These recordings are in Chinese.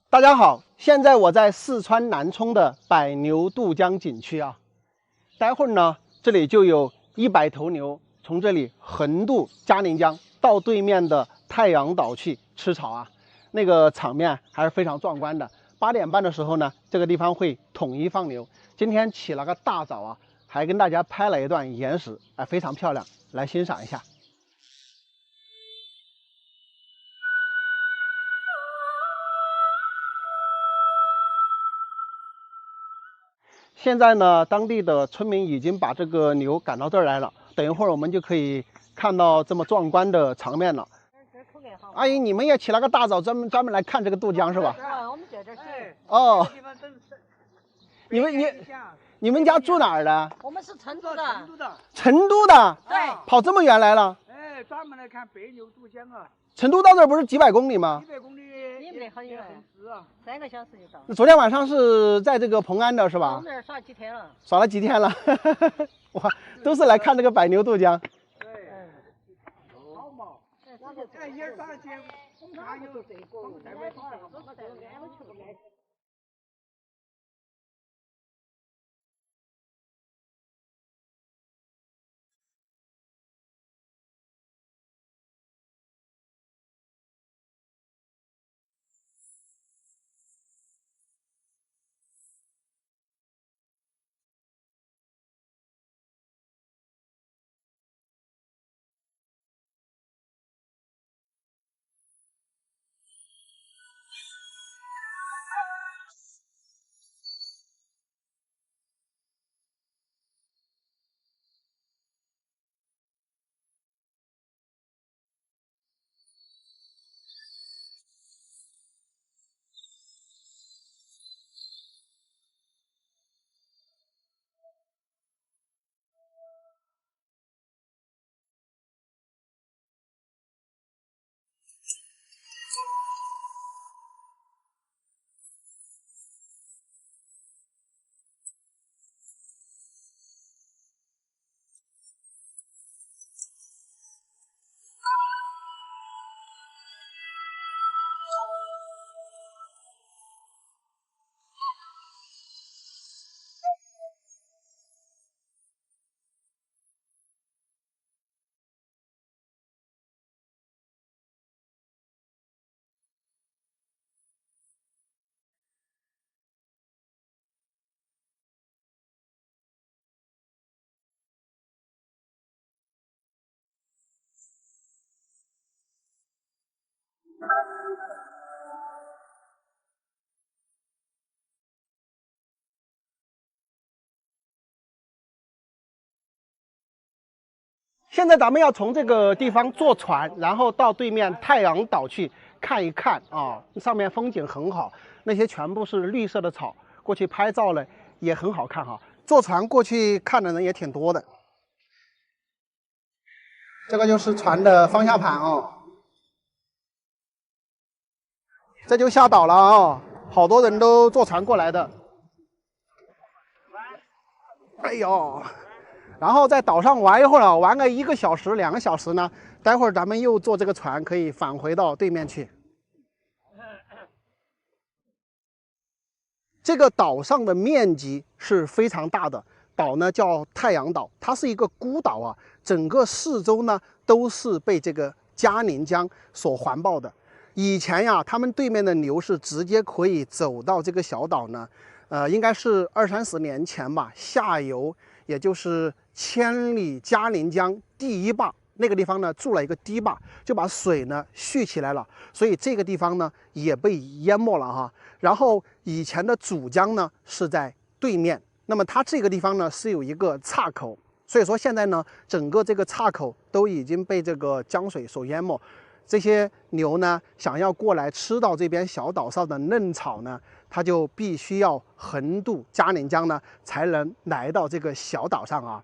大家好，现在我在四川南充的百牛渡江景区啊。待会儿呢，这里就有100头牛从这里横渡嘉陵江到对面的太阳岛去吃草啊，那个场面还是非常壮观的。8点半的时候呢，这个地方会统一放牛。今天起了个大早啊，还跟大家拍了一段延时，非常漂亮，来欣赏一下。现在呢，当地的村民已经把这个牛赶到这儿来了。等一会儿我们就可以看到这么壮观的场面了。阿姨，你们也起了个大早，专门来看这个渡江是吧？我们在这儿去。哦，你们家住哪儿的？我们是成都的。成都的。对。跑这么远来了？哎，专门来看白牛渡江啊。成都到这儿不是几百公里吗？100公里也没很远，3个小时就到。昨天晚上是在这个蓬安的是吧？我们这儿耍几天了？耍了几天了？哇，都是来看这个百牛渡江。对，好嘛。哎，一大街，我们还有这个，我们在外头俺们去不来。现在咱们要从这个地方坐船，然后到对面太阳岛去看一看啊，上面风景很好，那些全部是绿色的草，过去拍照呢也很好看哈。坐船过去看的人也挺多的。这个就是船的方向盘哦，这就下岛了啊，好多人都坐船过来的。哎呦！然后在岛上玩一会儿啊，玩个1个小时、2个小时呢。待会儿咱们又坐这个船，可以返回到对面去。这个岛上的面积是非常大的，岛呢叫太阳岛，它是一个孤岛啊。整个四周呢都是被这个嘉陵江所环抱的。以前呀，他们对面的牛是直接可以走到这个小岛呢，应该是20、30年前吧，下游。也就是千里嘉陵江第一坝那个地方呢，筑了一个堤坝，就把水呢蓄起来了，所以这个地方呢也被淹没了哈。然后以前的主江呢是在对面，那么它这个地方呢是有一个岔口，所以说现在呢整个这个岔口都已经被这个江水所淹没。这些牛呢想要过来吃到这边小岛上的嫩草呢，它就必须要横渡嘉陵江呢，才能来到这个小岛上啊。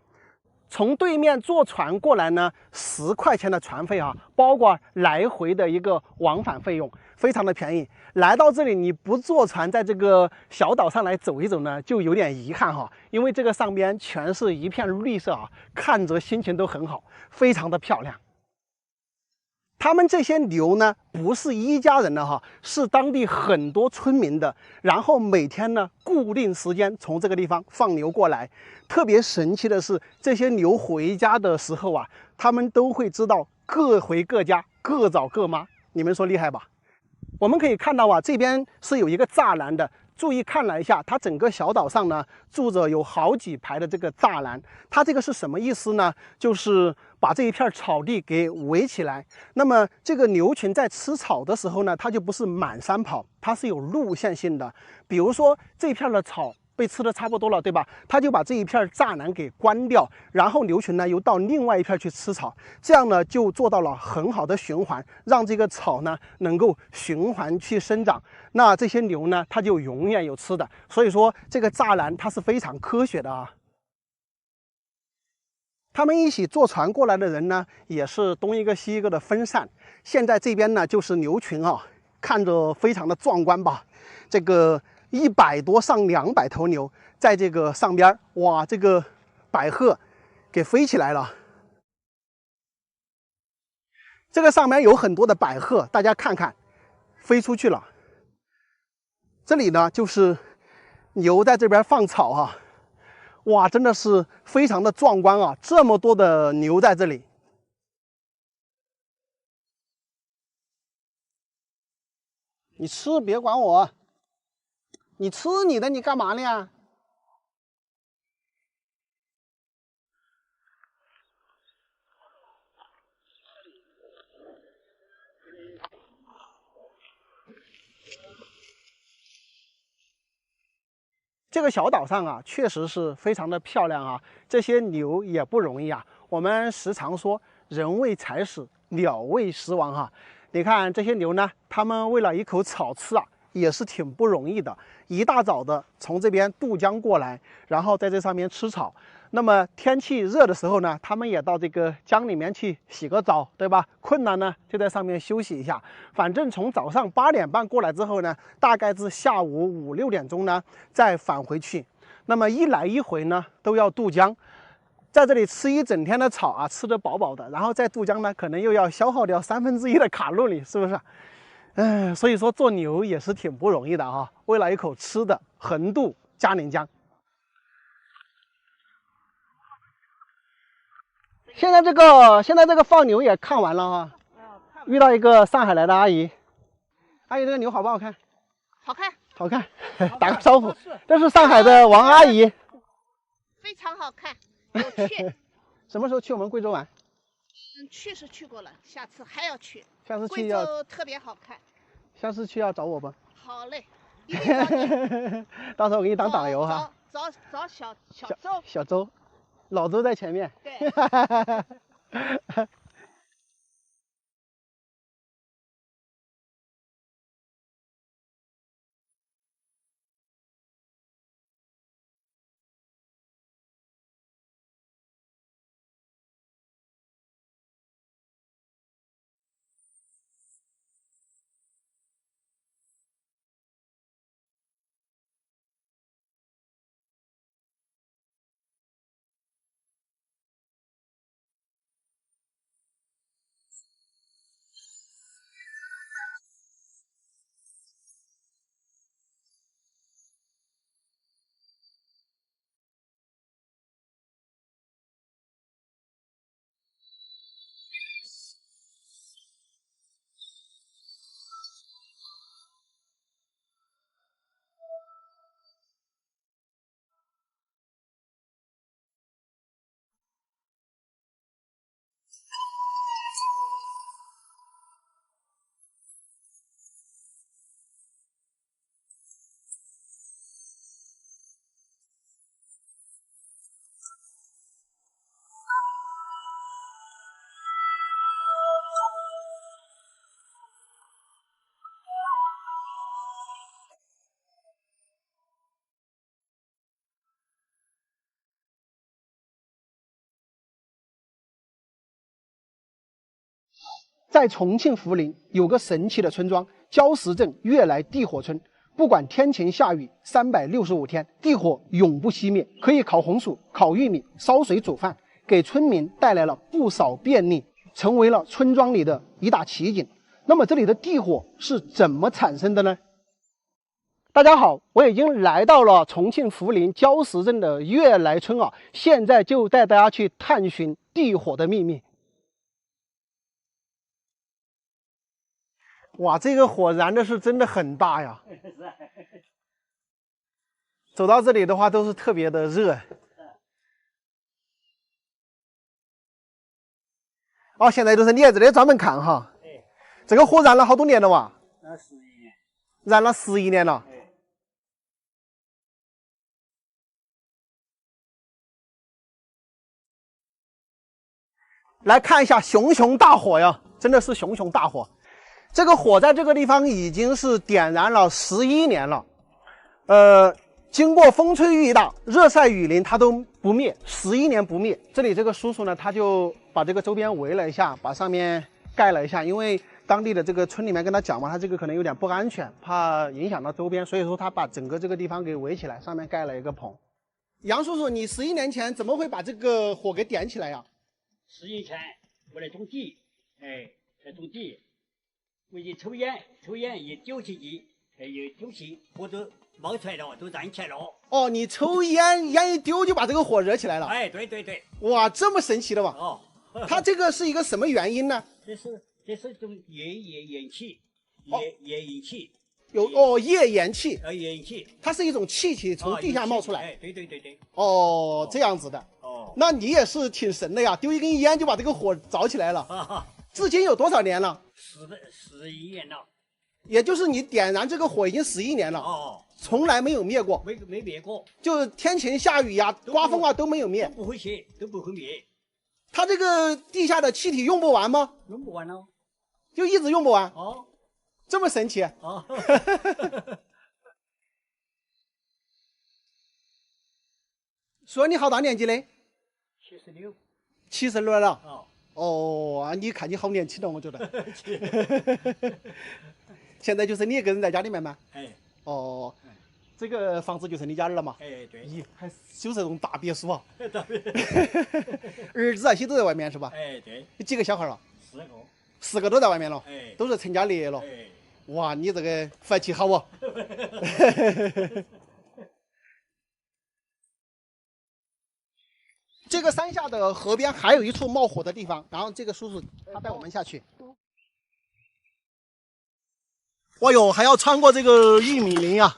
从对面坐船过来呢，10块钱的船费啊，包括来回的一个往返费用，非常的便宜。来到这里你不坐船，在这个小岛上来走一走呢，就有点遗憾哈，因为这个上边全是一片绿色啊，看着心情都很好，非常的漂亮。他们这些牛呢，不是一家人的哈，是当地很多村民的。然后每天呢，固定时间从这个地方放牛过来。特别神奇的是，这些牛回家的时候啊，他们都会知道各回各家，各找各妈。你们说厉害吧？我们可以看到啊，这边是有一个栅栏的。注意看了一下，它整个小岛上呢，住着有好几排的这个栅栏。它这个是什么意思呢？就是把这一片草地给围起来。那么这个牛群在吃草的时候呢，它就不是满山跑，它是有路线性的。比如说这片的草被吃的差不多了，对吧？它就把这一片栅栏给关掉，然后牛群呢又到另外一片去吃草，这样呢就做到了很好的循环，让这个草呢能够循环去生长。那这些牛呢，它就永远有吃的。所以说这个栅栏它是非常科学的啊。他们一起坐船过来的人呢，也是东一个西一个的分散。现在这边呢就是牛群啊，看着非常的壮观吧？这个100多上200头牛在这个上边，哇，这个百合给飞起来了。这个上面有很多的百合，大家看看，飞出去了。这里呢就是牛在这边放草啊，哇，真的是非常的壮观啊！这么多的牛在这里。你吃别管我，你吃你的，你干嘛呢？这个小岛上啊，确实是非常的漂亮啊。这些牛也不容易啊。我们时常说人为财死，鸟为食亡哈。你看这些牛呢，它们为了一口草吃啊，也是挺不容易的。一大早的从这边渡江过来，然后在这上面吃草。那么天气热的时候呢，他们也到这个江里面去洗个澡，对吧？困了呢，就在上面休息一下。反正从早上8点半过来之后呢，大概是下午5、6点钟呢，再返回去。那么一来一回呢，都要渡江，在这里吃一整天的草啊，吃得饱饱的，然后再渡江呢，可能又要消耗掉1/3的卡路里，是不是？所以说做牛也是挺不容易的啊，为了一口吃的，横渡嘉陵江。现在这个放牛也看完了哈，遇到一个上海来的阿姨，阿姨这个牛好不好看？好看，好看，打个招呼。这是上海的王阿姨，非常好看，有趣。什么时候去我们贵州玩？去是去过了，下次还要去。下次去贵要州特别好看。下次去要找我吧。好嘞，一定找你。到时候我给你当导游哈。找小周。小周，老周在前面。对。在重庆涪陵有个神奇的村庄——礁石镇悦来地火村。不管天晴下雨，365天地火永不熄灭，可以烤红薯、烤玉米、烧水煮饭，给村民带来了不少便利。成为了村庄里的一大奇景。那么这里的地火是怎么产生的呢？大家好，我已经来到了重庆涪陵焦石镇的悦来村啊，现在就带大家去探寻地火的秘密。哇，这个火燃的是真的很大呀！走到这里的话，都是特别的热。哦，现在都是你在这里专门看哈。这个火燃了好多年了哇？燃了11年了。来看一下熊熊大火呀，真的是熊熊大火。这个火在这个地方已经是点燃了11年了，经过风吹雨打、热晒雨淋，它都不灭，11年不灭。这里这个叔叔呢，他就把这个周边围了一下，把上面盖了一下，因为当地的这个村里面跟他讲嘛，他这个可能有点不安全，怕影响到周边，所以说他把整个这个地方给围起来，上面盖了一个棚。杨叔叔，你11年前怎么会把这个火给点起来呀11年前我来种地，来种地，我一抽烟一丢起地，一丢起火都冒出来了，都燃起来了。哦，你抽烟一丢就把这个火惹起来了。哎，对对对。哇，这么神奇的吗？哦，它这个是一个什么原因呢？这是一种页岩气，页岩气。页岩气。页岩气。它是一种气体从地下冒出来。哎，对对对对。哦，这样子的。哦，那你也是挺神的呀，丢一根烟就把这个火着起来了。哈哈。至今有多少年了？11年了。也就是你点燃这个火已经11年了。哦。从来没有灭过。没灭过。就是天晴下雨呀、刮风啊都没有灭。都不会灭，都不会灭。它这个地下的气体用不完吗？用不完了。就一直用不完。哦。这么神奇。哦。说你好大年纪嘞？76。76了。哦。哦，你看你好年轻了，我觉得。现在就是你一个人在家里面吗？哎。哦，这个房子就是你家的了嘛？哎，对。咦，还修这种大别墅啊？大别墅。儿子啊，些都在外面是吧？哎，对。你几个小孩了？4个。4个都在外面了。哎。都是成家立业了。哎。哇，你这个福气好哦。这个山下的河边还有一处冒火的地方，然后这个叔叔他带我们下去。哇哟，还要穿过这个玉米林呀！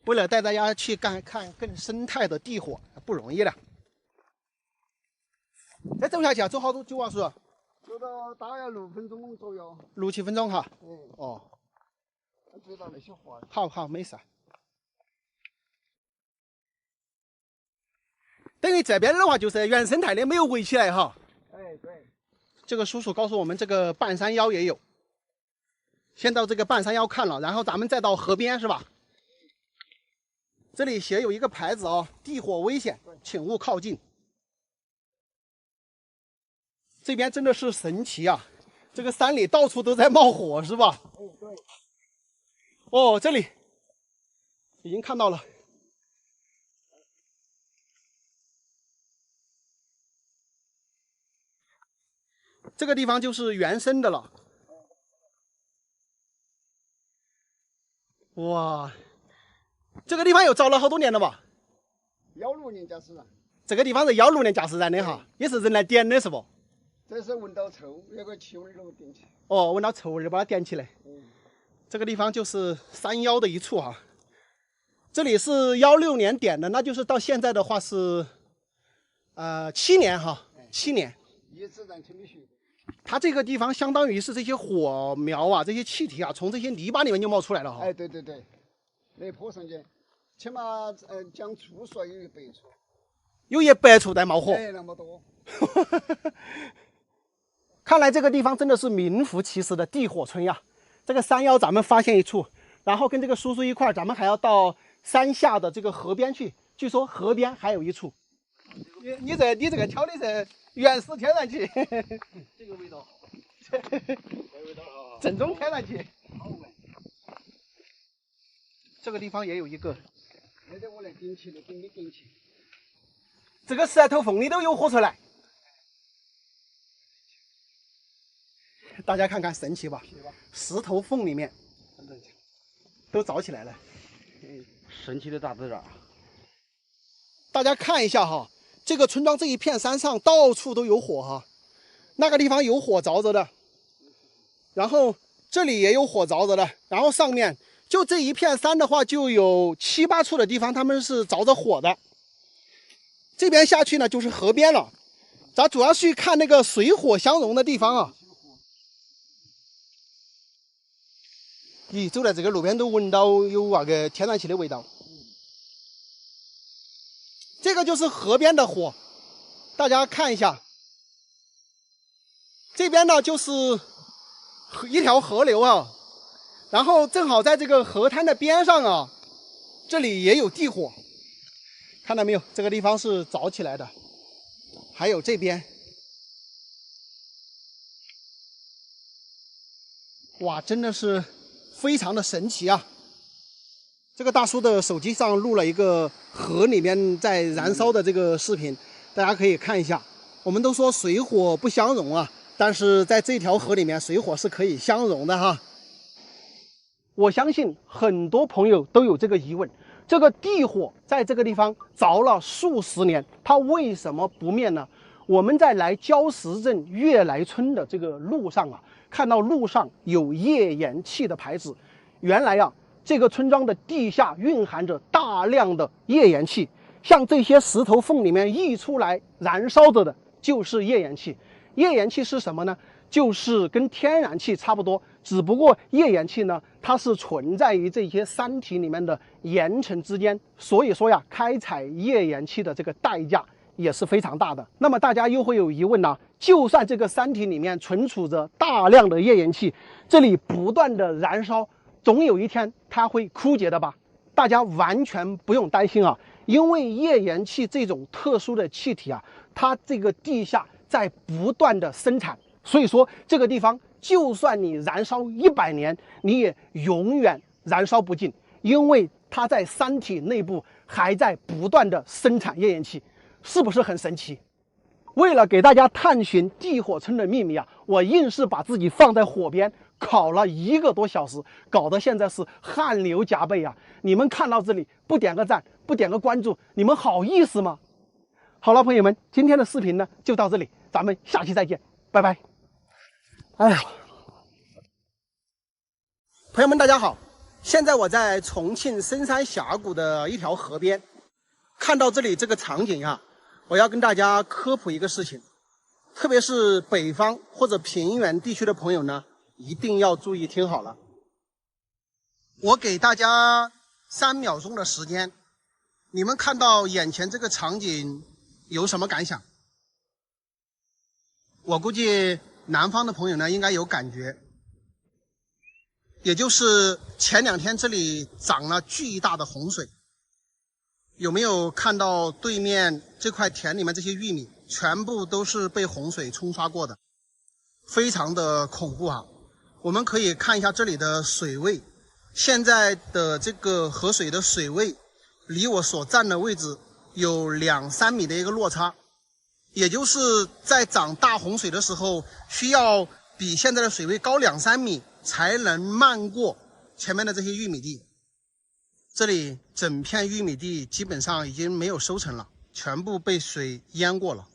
为了带大家去看更生态的地火，不容易了。再走下去啊，走好多久啊，叔？走到大概6分钟左右。6、7分钟哈。哦。追到那些火。好，没事。等于这边的话就是原生态的，没有围起来哈。哎，对。这个叔叔告诉我们，这个半山腰也有。先到这个半山腰看了，然后咱们再到河边是吧？这里写有一个牌子哦，地火危险，请勿靠近。这边真的是神奇啊！这个山里到处都在冒火是吧？对。哦，这里已经看到了。这个地方就是原生的了。哇，这个地方又着了好多年了吧？16年驾驶燃。这个地方是16年驾驶燃的哈，也是人来点的是不？这是闻到臭，有个气味儿点起。哦，闻到臭味儿把它点起来。这个地方就是山腰的一处哈。这里是16年点的，那就是到现在的话是7年哈，7年。一直燃气的血。它这个地方相当于是这些火苗啊，这些气体啊，从这些泥巴里面就冒出来了哈。哎，对对对，那坡上去，起码讲处说有100处。有100处在冒火。哎，那么多。看来这个地方真的是名副其实的地火村呀。这个山腰咱们发现一处，然后跟这个叔叔一块儿，咱们还要到山下的这个河边去。据说河边还有一处。你这个挑的是原始天然气。这个味道好。这味道好。正宗天然气。好闻。这个地方也有一个。那个我来顶起的，顶起。这个石头缝里都有火出来。大家看看神奇吧？石头缝里面都着起来了，神奇的大自然。大家看一下哈，这个村庄这一片山上到处都有火哈，那个地方有火着着的，然后这里也有火着着的，然后上面就这一片山的话，就有7、8处的地方他们是着着火的。这边下去呢就是河边了，咱主要去看那个水火相融的地方啊。咦，走在这个路边都闻到有那个天然气的味道。这个就是河边的火，大家看一下。这边呢就是一条河流啊，然后正好在这个河滩的边上啊，这里也有地火，看到没有？这个地方是着起来的。还有这边，哇，真的是非常的神奇啊！这个大叔的手机上录了一个河里面在燃烧的这个视频，大家可以看一下。我们都说水火不相容啊，但是在这条河里面，水火是可以相容的哈。我相信很多朋友都有这个疑问，这个地火在这个地方着了数十年，它为什么不灭呢？我们在来礁石镇悦来村的这个路上啊，看到路上有页岩气的牌子，原来啊，这个村庄的地下蕴含着大量的页岩气，像这些石头缝里面溢出来燃烧着的就是页岩气。页岩气是什么呢？就是跟天然气差不多，只不过页岩气呢，它是存在于这些山体里面的岩层之间，所以说呀，开采页岩气的这个代价也是非常大的。那么大家又会有疑问呢，就算这个山体里面存储着大量的页岩气，这里不断的燃烧，总有一天它会枯竭的吧？大家完全不用担心啊，因为页岩气这种特殊的气体啊，它这个地下在不断的生产，所以说这个地方就算你燃烧100年，你也永远燃烧不尽，因为它在山体内部还在不断的生产页岩气，是不是很神奇？为了给大家探寻地火村的秘密啊，我硬是把自己放在火边烤了1个多小时，搞得现在是汗流浃背啊！你们看到这里不点个赞，不点个关注，你们好意思吗？好了，朋友们，今天的视频呢就到这里，咱们下期再见，拜拜。哎呀，朋友们大家好，现在我在重庆深山峡谷的一条河边，看到这里这个场景啊，我要跟大家科普一个事情，特别是北方或者平原地区的朋友呢，一定要注意听好了。我给大家3秒钟的时间，你们看到眼前这个场景有什么感想？我估计南方的朋友呢应该有感觉，也就是前2天这里涨了巨大的洪水。有没有看到对面这块田里面这些玉米全部都是被洪水冲刷过的，非常的恐怖啊！我们可以看一下这里的水位，现在的这个河水的水位离我所站的位置有2、3米的一个落差，也就是在涨大洪水的时候，需要比现在的水位高2、3米才能漫过前面的这些玉米地。这里整片玉米地基本上已经没有收成了，全部被水淹过了。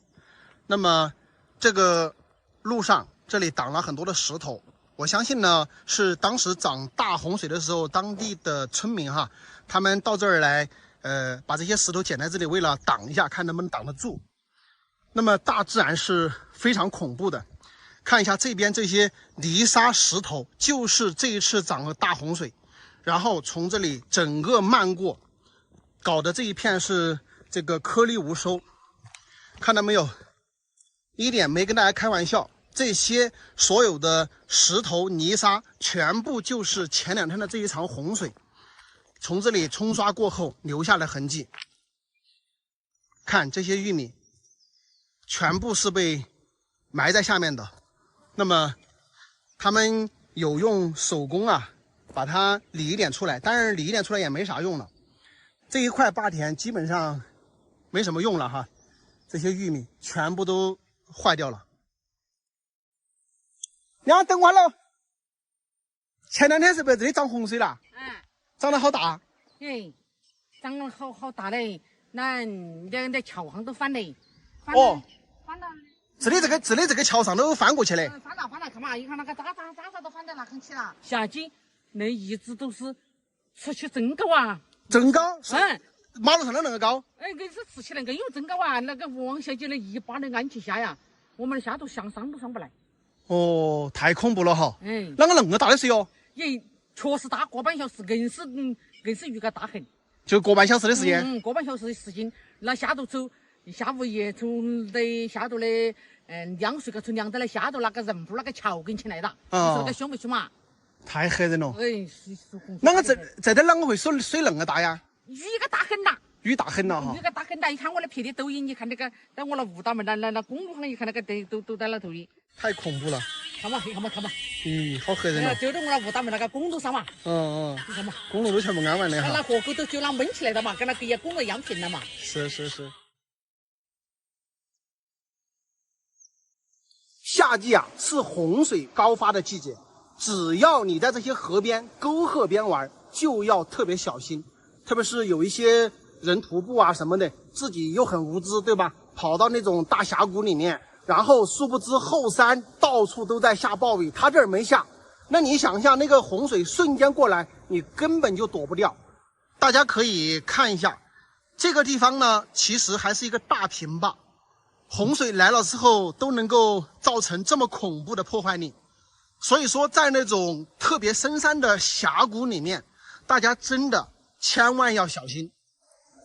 那么这个路上这里挡了很多的石头，我相信呢是当时涨大洪水的时候，当地的村民哈，他们到这儿来把这些石头捡在这里，为了挡一下，看能不能挡得住。那么大自然是非常恐怖的，看一下这边这些泥沙石头，就是这一次涨了大洪水，然后从这里整个漫过，搞得这一片是这个颗粒无收，看到没有？一点没跟大家开玩笑，这些所有的石头泥沙全部就是前2天的这一场洪水从这里冲刷过后留下的痕迹。看这些玉米全部是被埋在下面的，那么他们有用手工啊把它理一点出来，当然理一点出来也没啥用了，这一块坝田基本上没什么用了哈，这些玉米全部都坏掉了。娘，等会儿了。前2天是不是这里涨洪水了？涨得好大。哎，涨了好大嘞！那桥上都翻嘞。哦。翻了。治理这个桥上都翻过去嘞。翻了，看嘛，一看那个渣都翻到那坑去了。夏季那一直都是持续增高啊。增高？马路上都那个高？哎，硬是吃起来硬有增高啊！那个王小姐的1把的安去下呀，我们的下头上都上不来。哦，太恐怖了哈！哎，啷个那么大的水哟？也确实大，个半小时，硬是遇个大痕。就个半小时的时间？个半小时的时间。那下头走，下午也从的下头的凉水从凉到了下头那个人户那个桥跟前来的，就是那个凶不凶嘛？太吓人了！哎，啷个这点啷个会水那么大呀？雨个大很呐！雨大很了哈！雨个大很大！一看我那拍的抖音，你看那个在我那雾道门那公路上，一看那个都在那头的，太恐怖了！看嘛！咦，好吓人了！就在我那雾道门那个公路上嘛。你看嘛，公路都全部安完的哈。那河沟都就那闷起来的嘛，跟那个公路一样平了嘛。是。夏季啊，是洪水高发的季节，只要你在这些河边、沟壑边玩，就要特别小心。特别是有一些人徒步啊什么的，自己又很无知，对吧？跑到那种大峡谷里面，然后殊不知后山到处都在下暴雨，他这儿没下。那你想象那个洪水瞬间过来，你根本就躲不掉。大家可以看一下，这个地方呢，其实还是一个大平坝。洪水来了之后都能够造成这么恐怖的破坏力，所以说在那种特别深山的峡谷里面，大家真的千万要小心。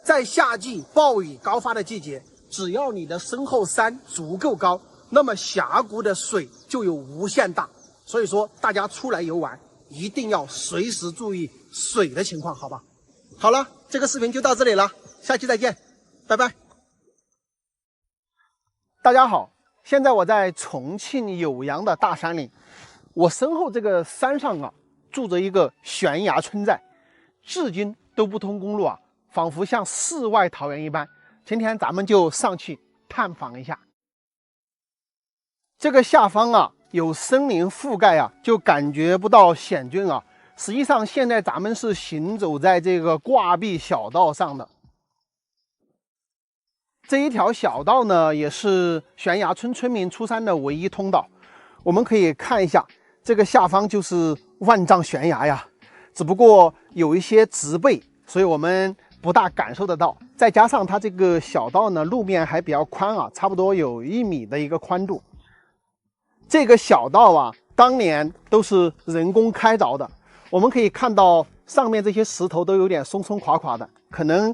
在夏季暴雨高发的季节，只要你的身后山足够高，那么峡谷的水就有无限大。所以说大家出来游玩一定要随时注意水的情况，好吧？好了，这个视频就到这里了，下期再见，拜拜。大家好，现在我在重庆酉阳的大山里，我身后这个山上啊，住着一个悬崖村寨，至今都不通公路啊，仿佛像世外桃源一般。今天咱们就上去探访一下。这个下方啊，有森林覆盖啊，就感觉不到险峻啊。实际上，现在咱们是行走在这个挂壁小道上的。这一条小道呢，也是悬崖村村民出山的唯一通道。我们可以看一下，这个下方就是万丈悬崖呀，只不过有一些植被，所以我们不大感受得到。再加上它这个小道呢，路面还比较宽啊，差不多有1米的一个宽度。这个小道啊，当年都是人工开凿的。我们可以看到上面这些石头都有点松松垮垮的，可能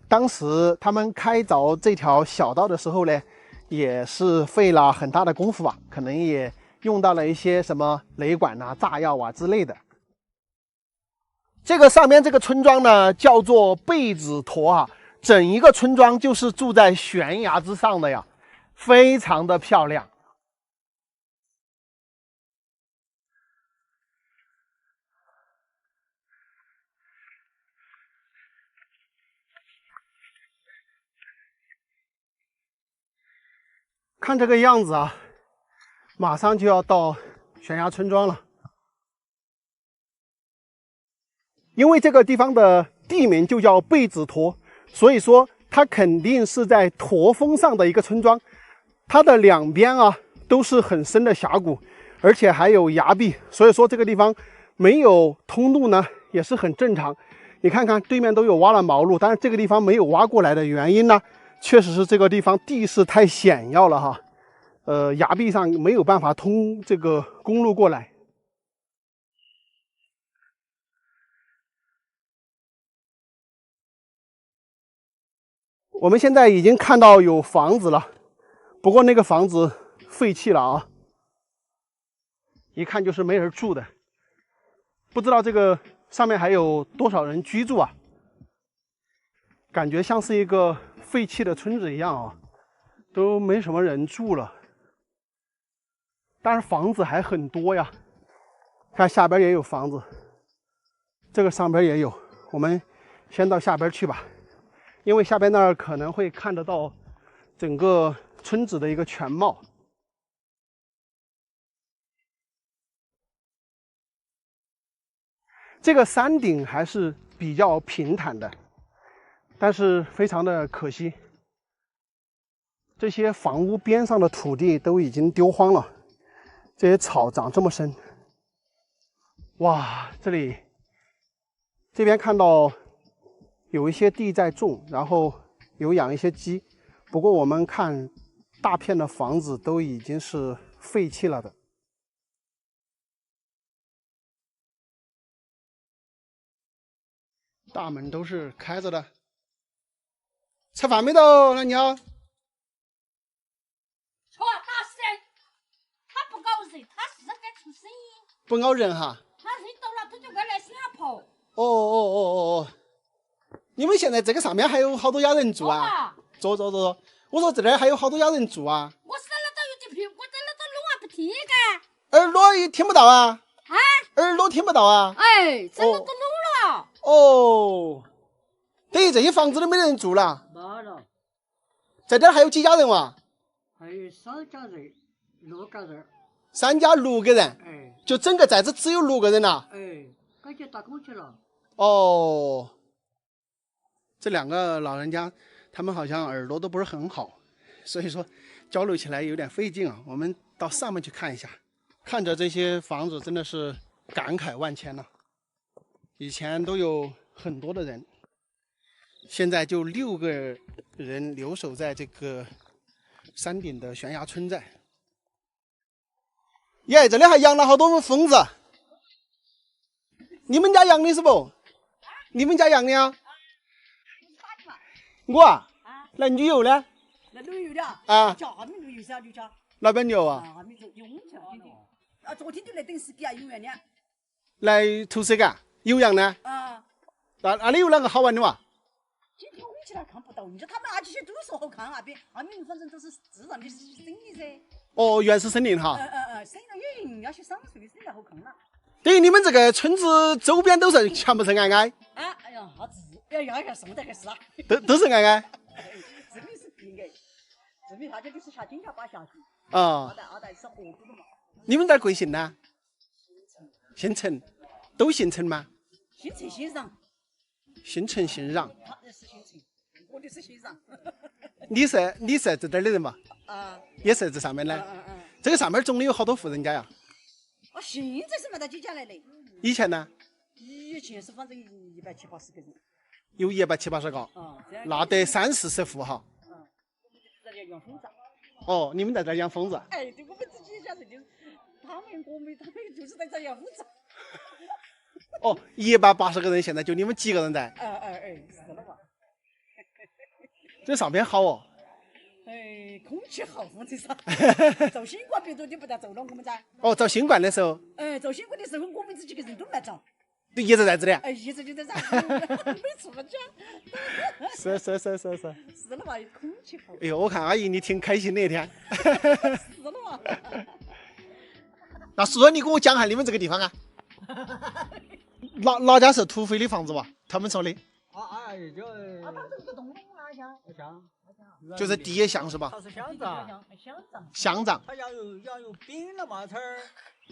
当时他们开凿这条小道的时候呢，也是费了很大的功夫啊，可能也用到了一些什么雷管啊、炸药啊之类的。这个上面这个村庄呢，叫做贝子坨啊，整一个村庄就是住在悬崖之上的呀，非常的漂亮。看这个样子啊，马上就要到悬崖村庄了。因为这个地方的地名就叫贝子坨，所以说它肯定是在驼峰上的一个村庄。它的两边啊都是很深的峡谷，而且还有崖壁，所以说这个地方没有通路呢也是很正常。你看看对面都有挖了毛路，但是这个地方没有挖过来的原因呢，确实是这个地方地势太险要了哈，崖壁上没有办法通这个公路过来。我们现在已经看到有房子了，不过那个房子废弃了啊，一看就是没人住的。不知道这个上面还有多少人居住啊？感觉像是一个废弃的村子一样啊，都没什么人住了。但是房子还很多呀，看下边也有房子，这个上边也有。我们先到下边去吧，因为下边那儿可能会看得到整个村子的一个全貌。这个山顶还是比较平坦的，但是非常的可惜，这些房屋边上的土地都已经丢荒了，这些草长这么深。哇，这边看到有一些地在种，然后有养一些鸡，不过我们看大片的房子都已经是废弃了的。大门都是开着的。吃饭没得，老娘？错，大声，他不咬人，他是在出声音。不咬人哈。他认到了，他就过来吓跑。哦。你们现在这个上面还有好多家人住啊？坐。我说这儿还有好多家人住啊。我生了都有点我生了都弄啊不听干。耳朵也听不到啊？啊？耳朵听不到啊？哎，生了都弄了。哦，等于这些房子都没人住了。没了，在这儿还有几家人哇？还有3家人，6个人。3家6个人。哎。就整个寨子只有6个人了。哎，赶紧打工去了。哦。这2个老人家，他们好像耳朵都不是很好，所以说交流起来有点费劲啊。我们到上面去看一下，看着这些房子真的是感慨万千了。以前都有很多的人，现在就6个人留守在这个山顶的悬崖村寨。耶，这里还养了好多蜂子，你们家养的是不？你们家养的呀？我啊，那旅游呢？那旅游的啊，叫他们旅游噻，就叫哪边牛啊？他们就有我们家今天啊，昨天就来等司机啊，游园的。来图什干？有羊呢？啊，那里有哪个好玩的嘛？今天我们去了看不到，你说他们那些都说好看啊，边他们反正都是自然的森林噻。哦，原始森林哈。森林有人要去赏树的，森林好看了。等于你们这个村子周边都是全部是矮矮。啊，哎呀，好自要送的还是啊？都是矮矮。这里是平矮，这边下去就是下金家坝下去。啊。二代是河沟的嘛。你们这儿贵姓呢？姓陈。都姓陈吗？姓陈姓让。姓陈姓让。他是姓陈，我的是姓让。你是这儿的人嘛？啊。也是这上面的。这个上面总的有好多户人家呀。啊，现在是没得几家来的。以前呢？以前是反正170、80个人。有170、80个。那得30-40户哈。在这养蜂子。哦，你们在这儿养蜂子？哎，对，我们自己家人就，他们就是在这养蜂子。哦，180个人，现在就你们几个人在？是了嘛。这上面好哦。哎，空气好，风吹啥？造新冠病毒你不得走了，我们在。哦，造新冠的时候。造新冠的时候，我们这几个人都来找。都一直在这里。一直就在这，没出去。是。是了嘛，空气好。哎呦，我看阿姨你挺开心的一天。是了嘛。那叔叔，你给我讲下你们这个地方啊。哪家是土匪的房子吧？他们说的。就是地也像是吧？它是乡长。乡长。他要有兵了嘛，这儿。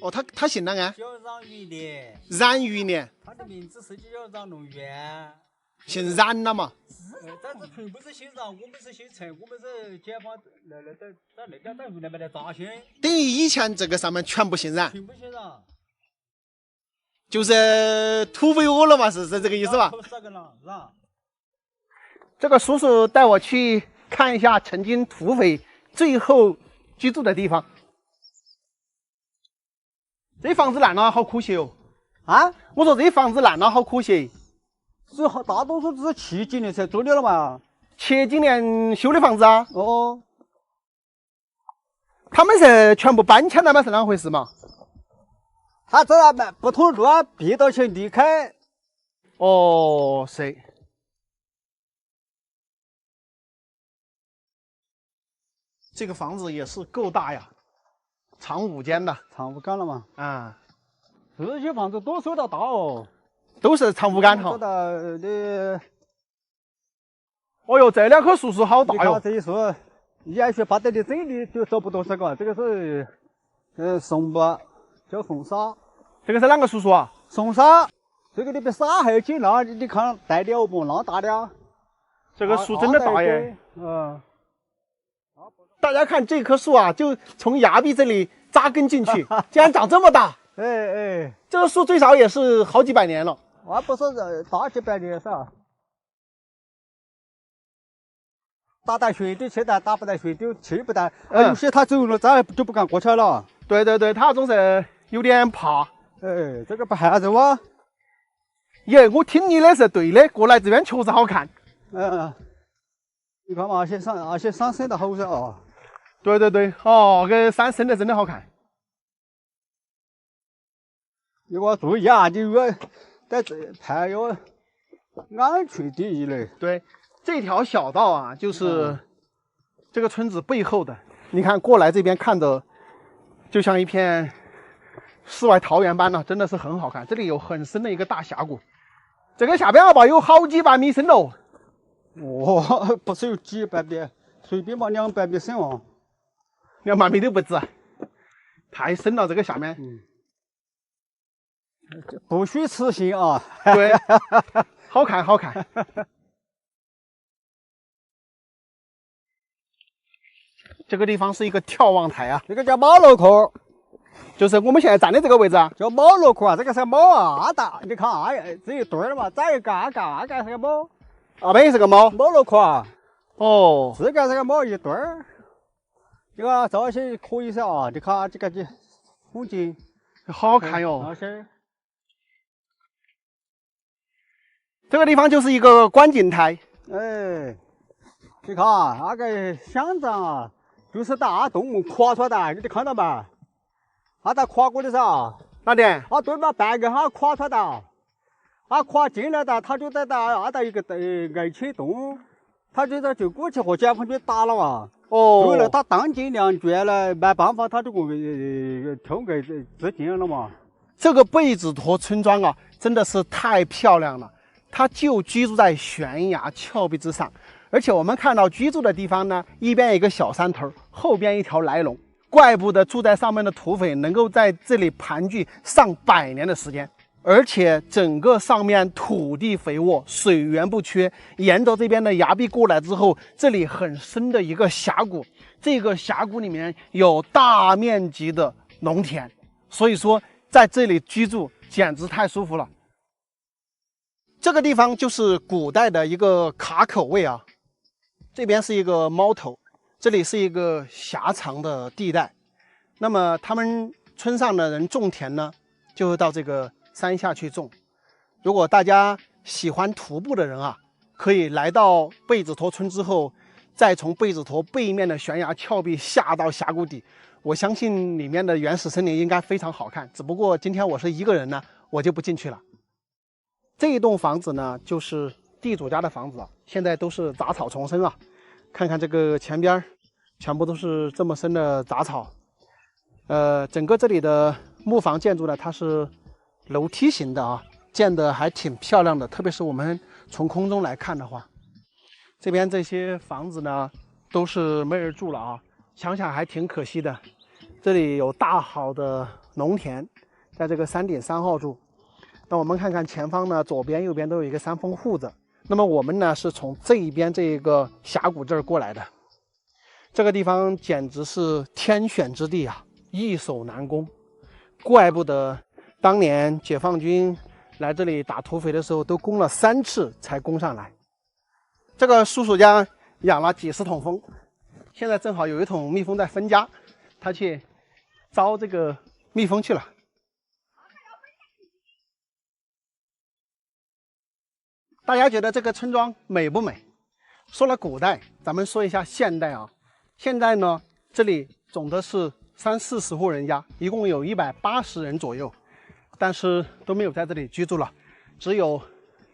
哦，他姓哪个？叫冉玉莲。冉玉莲。他的名字实际叫冉龙元。姓冉了嘛？但是全部是姓冉，我们是姓陈，我们是解放在那家等于那边的扎心。等于以前这个上面全部姓冉。全部姓冉。就是土匪窝了嘛，是这个意思吧？冉。这个叔叔带我去看一下曾经土匪最后居住的地方。这房子烂了，好可惜哦。啊？我说这房子烂了，好可惜。大多数都是70几年才做的了嘛。70几年修的房子啊？哦。他们是全部搬迁了吗？是啷回事嘛？他这不同路啊，别到去离开。哦，是。这个房子也是够大呀，长5间的。长5间了嘛？啊，这些房子都收到大哦，都是长5间哈。收到的。哦哟，这2棵树是好大哟。这一树，也许爬到的这里就找不到这个，这个是松木，叫凤沙。这个是哪个叔叔啊？松沙，这个里边沙还紧了，你看带的不那大的。这个树真的大耶。大家看这棵树啊，就从崖壁这里扎根进去，竟然长这么大。哎，这个树最少也是好几百年了。不是大几百年是吧？打在水里去的，打不在水里去不得。有些它走了，咱就不敢过去了。对，它总是有点怕。这个不害人哇。耶，我听你的是对的，过来这边确实好看。你看嘛，那些山生得好噻啊。对，哦，这山生的真的好看。你我注意啊，你要在这拍要安全第一嘞。对，这条小道啊，就是这个村子背后的。你看过来这边看的，就像一片世外桃源般呢，真的是很好看。这里有很深的一个大峡谷，这个下边啊吧有好几百米深喽。不是有几百米，随便嘛200米深哦，200米都不止，太深了这个下面。不虚此行啊。对，好看。这个地方是一个眺望台啊，这个叫猫楼壳，就是我们现在站的这个位置啊，叫猫楼壳啊。这个是猫啊的，你看啊，这一对儿嘛，再一个阿盖是个猫。那边也是个猫楼壳啊。哦，这个是个猫一对儿。这个这些可以噻啊，你看这个风景好看哟。那些。这个地方就是一个观景台。你看那个象征啊，就是大动物跨出来的，你看到没？它在跨过的噻。哪点？对嘛，半个它跨出来的。它跨进来的，它就在一个爱情洞，它就过去和解放军打了啊。对了，他弹尽粮绝了，没办法，他就跳给自尽了嘛。这个贝子坨村庄啊，真的是太漂亮了。它就居住在悬崖峭壁之上，而且我们看到居住的地方呢，一边一个小山头，后边一条来龙，怪不得住在上面的土匪能够在这里盘踞上百年的时间。而且整个上面土地肥沃，水源不缺，沿着这边的崖壁过来之后，这里很深的一个峡谷，这个峡谷里面有大面积的农田，所以说在这里居住简直太舒服了。这个地方就是古代的一个卡口位啊，这边是一个猫头，这里是一个狭长的地带。那么他们村上的人种田呢，就会到这个山下去种。如果大家喜欢徒步的人啊，可以来到贝子坨村之后，再从贝子坨背面的悬崖峭壁下到峡谷底，我相信里面的原始森林应该非常好看。只不过今天我是一个人呢，我就不进去了。这一栋房子呢，就是地主家的房子啊，现在都是杂草丛生啊。看看这个前边，全部都是这么深的杂草。整个这里的木房建筑呢，它是楼梯形的啊，建得还挺漂亮的。特别是我们从空中来看的话，这边这些房子呢，都是没人住了啊，想想还挺可惜的。这里有大好的农田，在这个山顶3号处。那我们看看前方呢，左边右边都有一个山峰护着。那么我们呢是从这一边这个峡谷这儿过来的。这个地方简直是天选之地啊，易守难攻。怪不得当年解放军来这里打土匪的时候，都攻了3次才攻上来。这个叔叔家养了几十桶蜂，现在正好有一桶蜜蜂在分家，他去招这个蜜蜂去了。大家觉得这个村庄美不美？说了古代，咱们说一下现代啊。现在呢，这里总的是30-40户人家，一共有180人左右，但是都没有在这里居住了，只有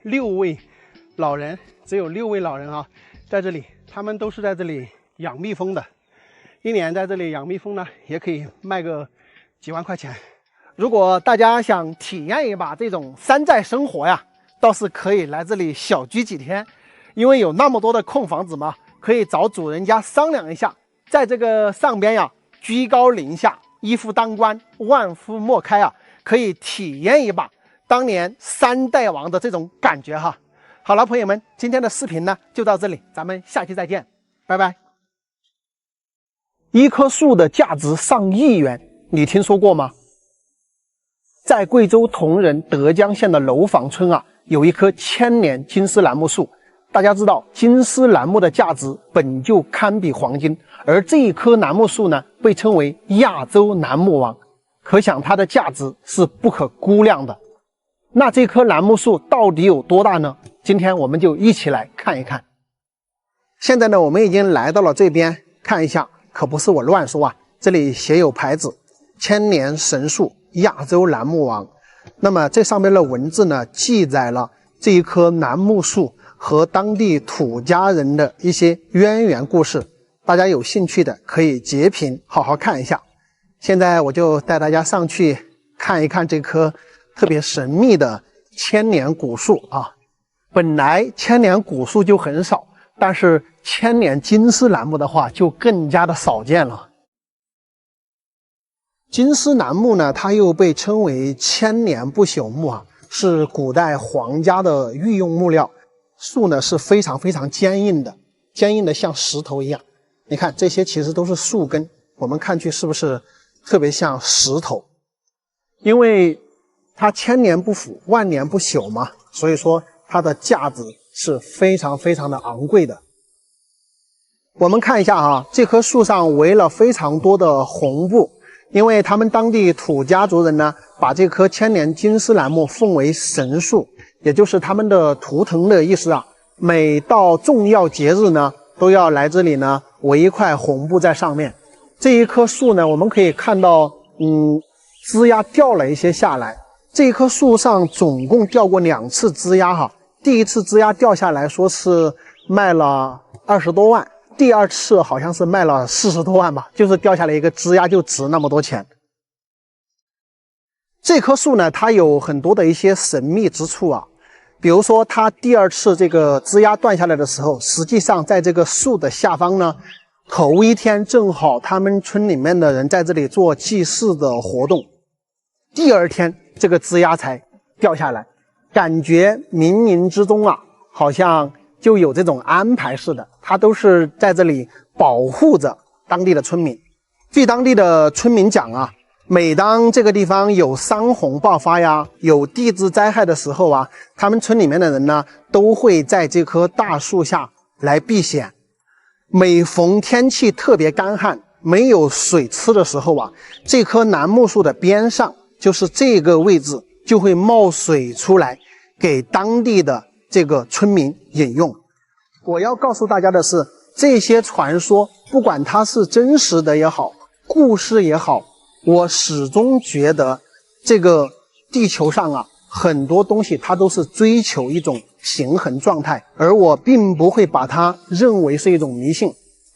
6位老人，啊，在这里，他们都是在这里养蜜蜂的。一年在这里养蜜蜂呢，也可以卖个几万块钱。如果大家想体验一把这种山寨生活呀，倒是可以来这里小居几天，因为有那么多的空房子嘛，可以找主人家商量一下，在这个上边呀，居高临下，一夫当关，万夫莫开啊，可以体验一把当年3代王的这种感觉哈。好了，朋友们，今天的视频呢就到这里，咱们下期再见，拜拜。一棵树的价值上亿元，你听说过吗？在贵州铜仁德江县的楼房村啊，有一棵千年金丝楠木树。大家知道，金丝楠木的价值本就堪比黄金，而这一棵楠木树呢，被称为亚洲楠木王，可想它的价值是不可估量的。那这棵楠木树到底有多大呢？今天我们就一起来看一看。现在呢，我们已经来到了这边，看一下，可不是我乱说啊，这里写有牌子，千年神树亚洲楠木王。那么这上面的文字呢，记载了这一棵楠木树和当地土家人的一些渊源故事，大家有兴趣的可以截屏好好看一下。现在我就带大家上去看一看这棵特别神秘的千年古树啊。本来千年古树就很少，但是千年金丝楠木的话就更加的少见了。金丝楠木呢，它又被称为千年不朽木啊，是古代皇家的御用木料。树呢是非常非常坚硬的，坚硬的像石头一样。你看这些其实都是树根，我们看去是不是特别像石头？因为它千年不腐，万年不朽嘛，所以说它的价值是非常非常的昂贵的。我们看一下啊，这棵树上围了非常多的红布，因为他们当地土家族人呢，把这棵千年金丝楠木奉为神树，也就是他们的图腾的意思啊。每到重要节日呢，都要来这里呢围一块红布在上面。这一棵树呢，我们可以看到，枝丫掉了一些下来。这一棵树上总共掉过2次枝丫哈。第一次枝丫掉下来说是卖了20多万，第二次好像是卖了40多万吧，就是掉下来一个枝丫就值那么多钱。这棵树呢，它有很多的一些神秘之处啊。比如说它第2次这个枝丫断下来的时候，实际上在这个树的下方呢，头一天正好他们村里面的人在这里做祭祀的活动，第2天这个枝丫才掉下来，感觉冥冥之中啊，好像就有这种安排似的，它都是在这里保护着当地的村民。据当地的村民讲啊，每当这个地方有山洪爆发呀，有地质灾害的时候啊，他们村里面的人呢，都会在这棵大树下来避险。每逢天气特别干旱，没有水吃的时候啊，这棵楠木树的边上，就是这个位置，就会冒水出来，给当地的这个村民饮用。我要告诉大家的是，这些传说，不管它是真实的也好，故事也好，我始终觉得这个地球上啊，很多东西它都是追求一种平衡状态，而我并不会把它认为是一种迷信。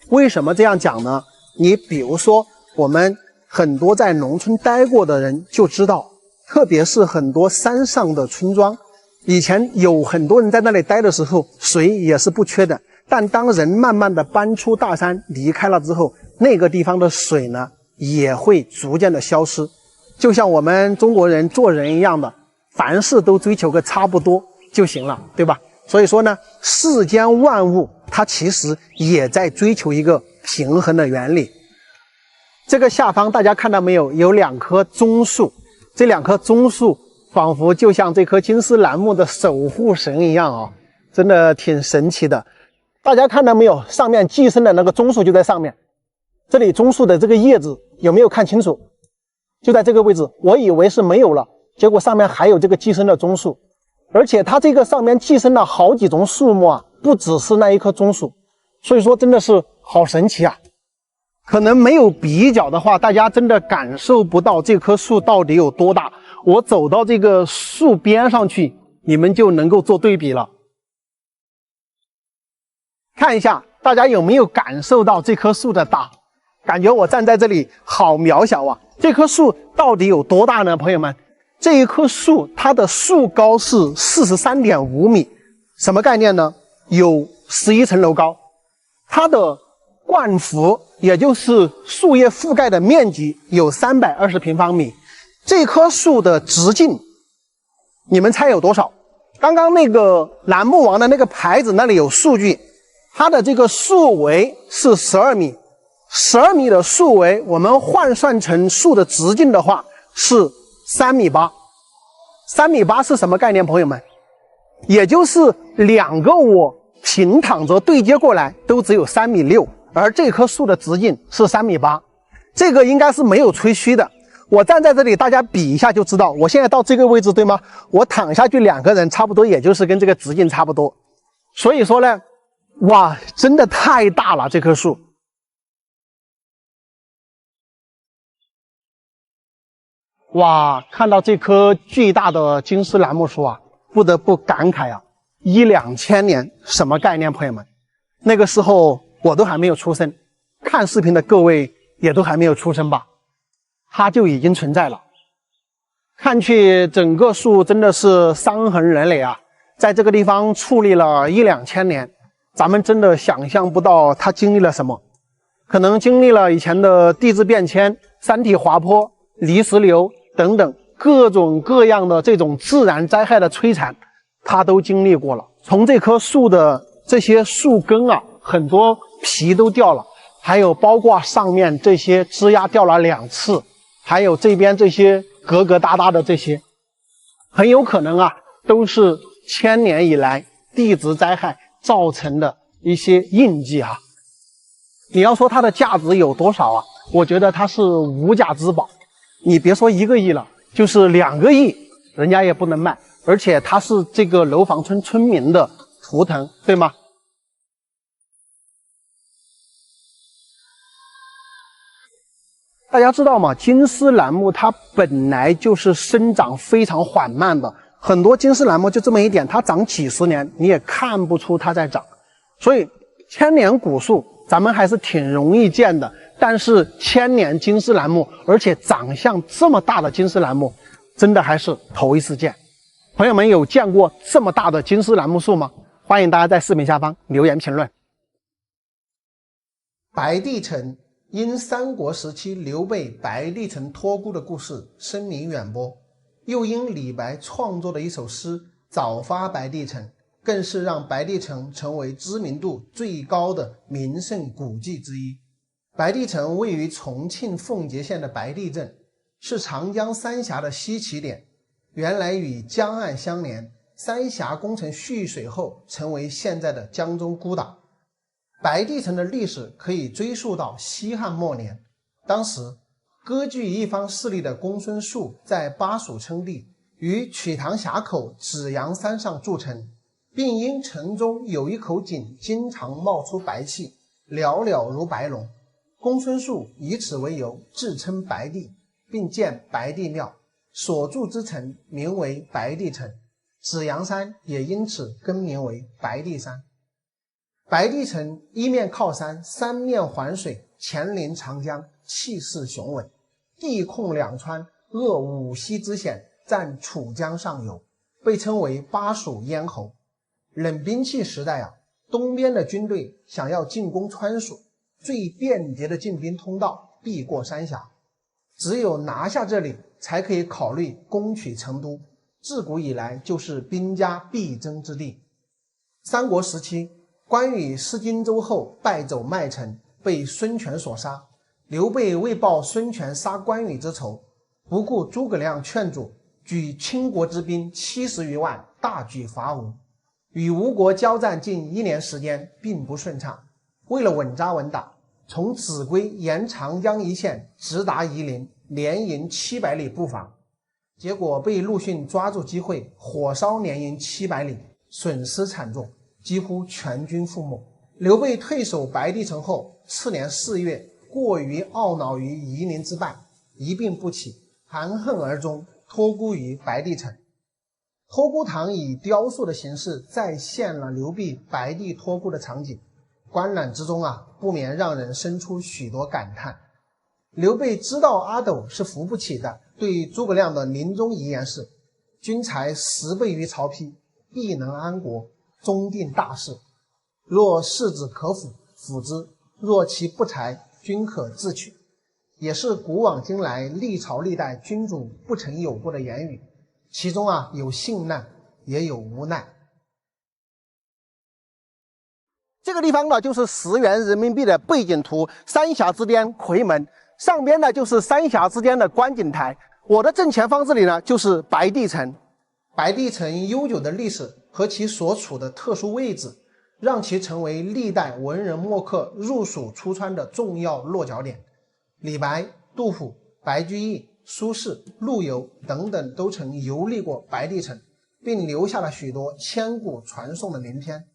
为什么这样讲呢？你比如说，我们很多在农村待过的人就知道，特别是很多山上的村庄，以前有很多人在那里待的时候，水也是不缺的。但当人慢慢的搬出大山离开了之后，那个地方的水呢，也会逐渐的消失。就像我们中国人做人一样的，凡事都追求个差不多就行了，对吧？所以说呢，世间万物它其实也在追求一个平衡的原理。这个下方大家看到没有，有2棵棕树，这2棵棕树仿佛就像这棵金丝楠木的守护神一样啊，真的挺神奇的。大家看到没有，上面寄生的那个棕树就在上面，这里棕树的这个叶子有没有看清楚？就在这个位置，我以为是没有了，结果上面还有这个寄生的棕树，而且它这个上面寄生了好几种树木啊，不只是那一棵棕树，所以说真的是好神奇啊。可能没有比较的话，大家真的感受不到这棵树到底有多大。我走到这个树边上去，你们就能够做对比了。看一下，大家有没有感受到这棵树的大？感觉我站在这里好渺小啊！这棵树到底有多大呢？朋友们，这一棵树它的树高是43.5米，什么概念呢？有11层楼高。它的冠幅，也就是树叶覆盖的面积有320平方米。这棵树的直径你们猜有多少？刚刚那个栏目王的那个牌子那里有数据，它的这个树围是12米，12米的树围，我们换算成树的直径的话是3.8米。3.8米是什么概念，朋友们？也就是2个我平躺着对接过来都只有3.6米，而这棵树的直径是3.8米，这个应该是没有吹嘘的。我站在这里，大家比一下就知道。我现在到这个位置，对吗？我躺下去2个人，差不多也就是跟这个直径差不多。所以说呢，哇，真的太大了这棵树。哇，看到这棵巨大的金丝楠木树啊，不得不感慨啊，1、2千年什么概念，朋友们？那个时候我都还没有出生，看视频的各位也都还没有出生吧？它就已经存在了。看去整个树真的是伤痕累累啊，在这个地方矗立了1、2千年，咱们真的想象不到它经历了什么，可能经历了以前的地质变迁、山体滑坡、泥石流等等各种各样的这种自然灾害的摧残，它都经历过了。从这棵树的这些树根啊，很多皮都掉了，还有包括上面这些枝丫掉了2次，还有这边这些疙疙瘩瘩的这些，很有可能啊，都是千年以来地质灾害造成的一些印记啊。你要说它的价值有多少啊？我觉得它是无价之宝。你别说1个亿了，就是2个亿，人家也不能卖。而且它是这个楼房村村民的图腾，对吗？大家知道吗？金丝楠木它本来就是生长非常缓慢的，很多金丝楠木就这么一点，它长几十年你也看不出它在长。所以千年古树咱们还是挺容易见的，但是千年金丝楠木，而且长相这么大的金丝楠木，真的还是头一次见。朋友们有见过这么大的金丝楠木树吗？欢迎大家在视频下方留言评论。白帝城因三国时期刘备白帝城托孤的故事声名远播，又因李白创作的一首诗《早发白帝城》，更是让白帝城成为知名度最高的名胜古迹之一。白帝城位于重庆奉节县的白帝镇，是长江三峡的西起点，原来与江岸相连，三峡工程蓄水后成为现在的江中孤岛。白帝城的历史可以追溯到西汉末年，当时割据一方势力的公孙述在巴蜀称帝，于曲塘峡口紫阳山上筑城，并因城中有一口井经常冒出白气，袅袅如白龙，公孙述以此为由自称白帝，并建白帝庙，所筑之城名为白帝城，紫阳山也因此更名为白帝山。白帝城一面靠山，三面环水，前临长江，气势雄伟，地控2川，扼5溪之险，占楚江上游，被称为巴蜀咽喉。冷兵器时代啊，东边的军队想要进攻川蜀，最便捷的进兵通道避过三峡，只有拿下这里才可以考虑攻取成都，自古以来就是兵家必争之地。三国时期，关羽失荆州后败走麦城，被孙权所杀。刘备为报孙权杀关羽之仇，不顾诸葛亮劝阻，举倾国之兵70余万，大举伐吴。与吴国交战近1年时间，并不顺畅。为了稳扎稳打，从秭归沿长江一线直达夷陵，连营700里布防，结果被陆逊抓住机会，火烧连营700里，损失惨重，几乎全军覆没。刘备退守白帝城后，次年4月，过于懊恼于夷陵之败，一病不起，含恨而终，托孤于白帝城。托孤堂以雕塑的形式再现了刘备白帝托孤的场景，观览之中啊，不免让人生出许多感叹。刘备知道阿斗是扶不起的，对诸葛亮的临终遗言是：君才10倍于曹丕，必能安国，终定大事。若世子可辅，辅之；若其不才，均可自取。也是古往今来历朝历代君主不曾有过的言语，其中啊有幸难，也有无奈。这个地方呢，就是10元人民币的背景图，三峡之巅夔门，上边呢就是三峡之间的观景台。我的正前方这里呢，就是白帝城。白帝城悠久的历史和其所处的特殊位置，让其成为历代文人墨客入蜀出川的重要落脚点。李白、杜甫、白居易、苏轼、陆游等等都曾游历过白帝城，并留下了许多千古传颂的名篇。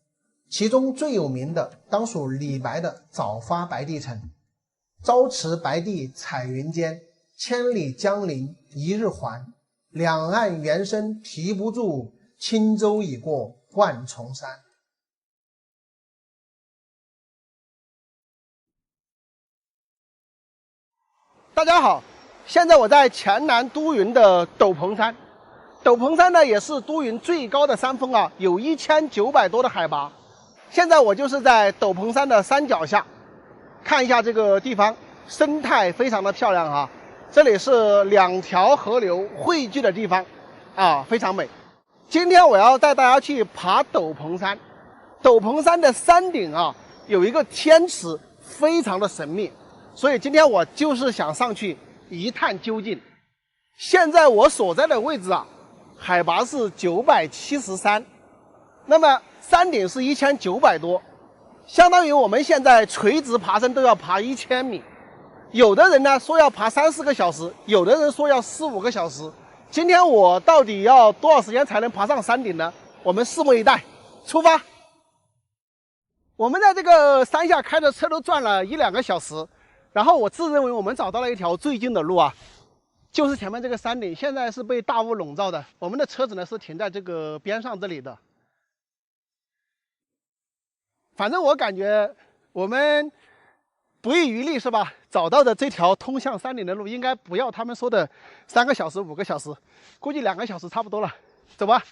其中最有名的当属李白的《早发白帝城》：朝辞白帝彩云间，千里江陵一日还。两岸猿声啼不住，轻舟已过万重山。大家好，现在我在黔南都匀的斗篷山。斗篷山呢，也是都匀最高的山峰啊，有1900多的海拔。现在我就是在斗篷山的山脚下，看一下这个地方，生态非常的漂亮啊。这里是2条河流汇聚的地方啊，非常美。今天我要带大家去爬斗篷山。斗篷山的山顶啊，有一个天池，非常的神秘，所以今天我就是想上去一探究竟。现在我所在的位置啊，海拔是973，那么山顶是1900多，相当于我们现在垂直爬升都要爬1000米。有的人呢说要爬3-4个小时，有的人说要4-5个小时。今天我到底要多少时间才能爬上山顶呢？我们拭目以待，出发！我们在这个山下开着车都转了1-2个小时，然后我自认为我们找到了一条最近的路啊，就是前面这个山顶，现在是被大雾笼罩的。我们的车子呢是停在这个边上这里的。反正我感觉我们不遗余力是吧？找到的这条通向山顶的路，应该不要他们说的3个小时、5个小时，估计2个小时差不多了。走吧。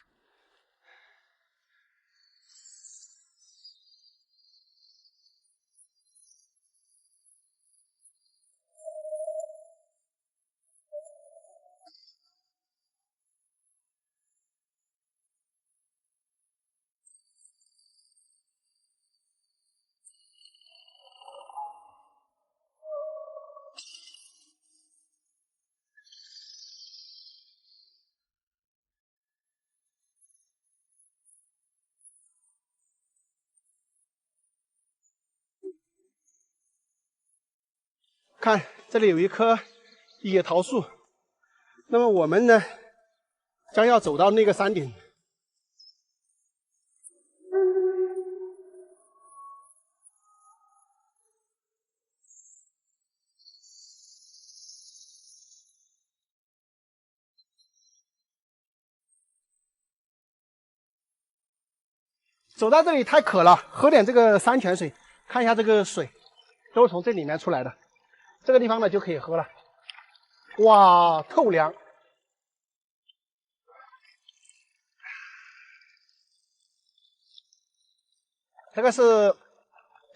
看，这里有一棵野桃树。那么我们呢，将要走到那个山顶。走到这里太渴了，喝点这个山泉水。看一下这个水，都是从这里面出来的。这个地方呢就可以喝了。哇，透凉！这个是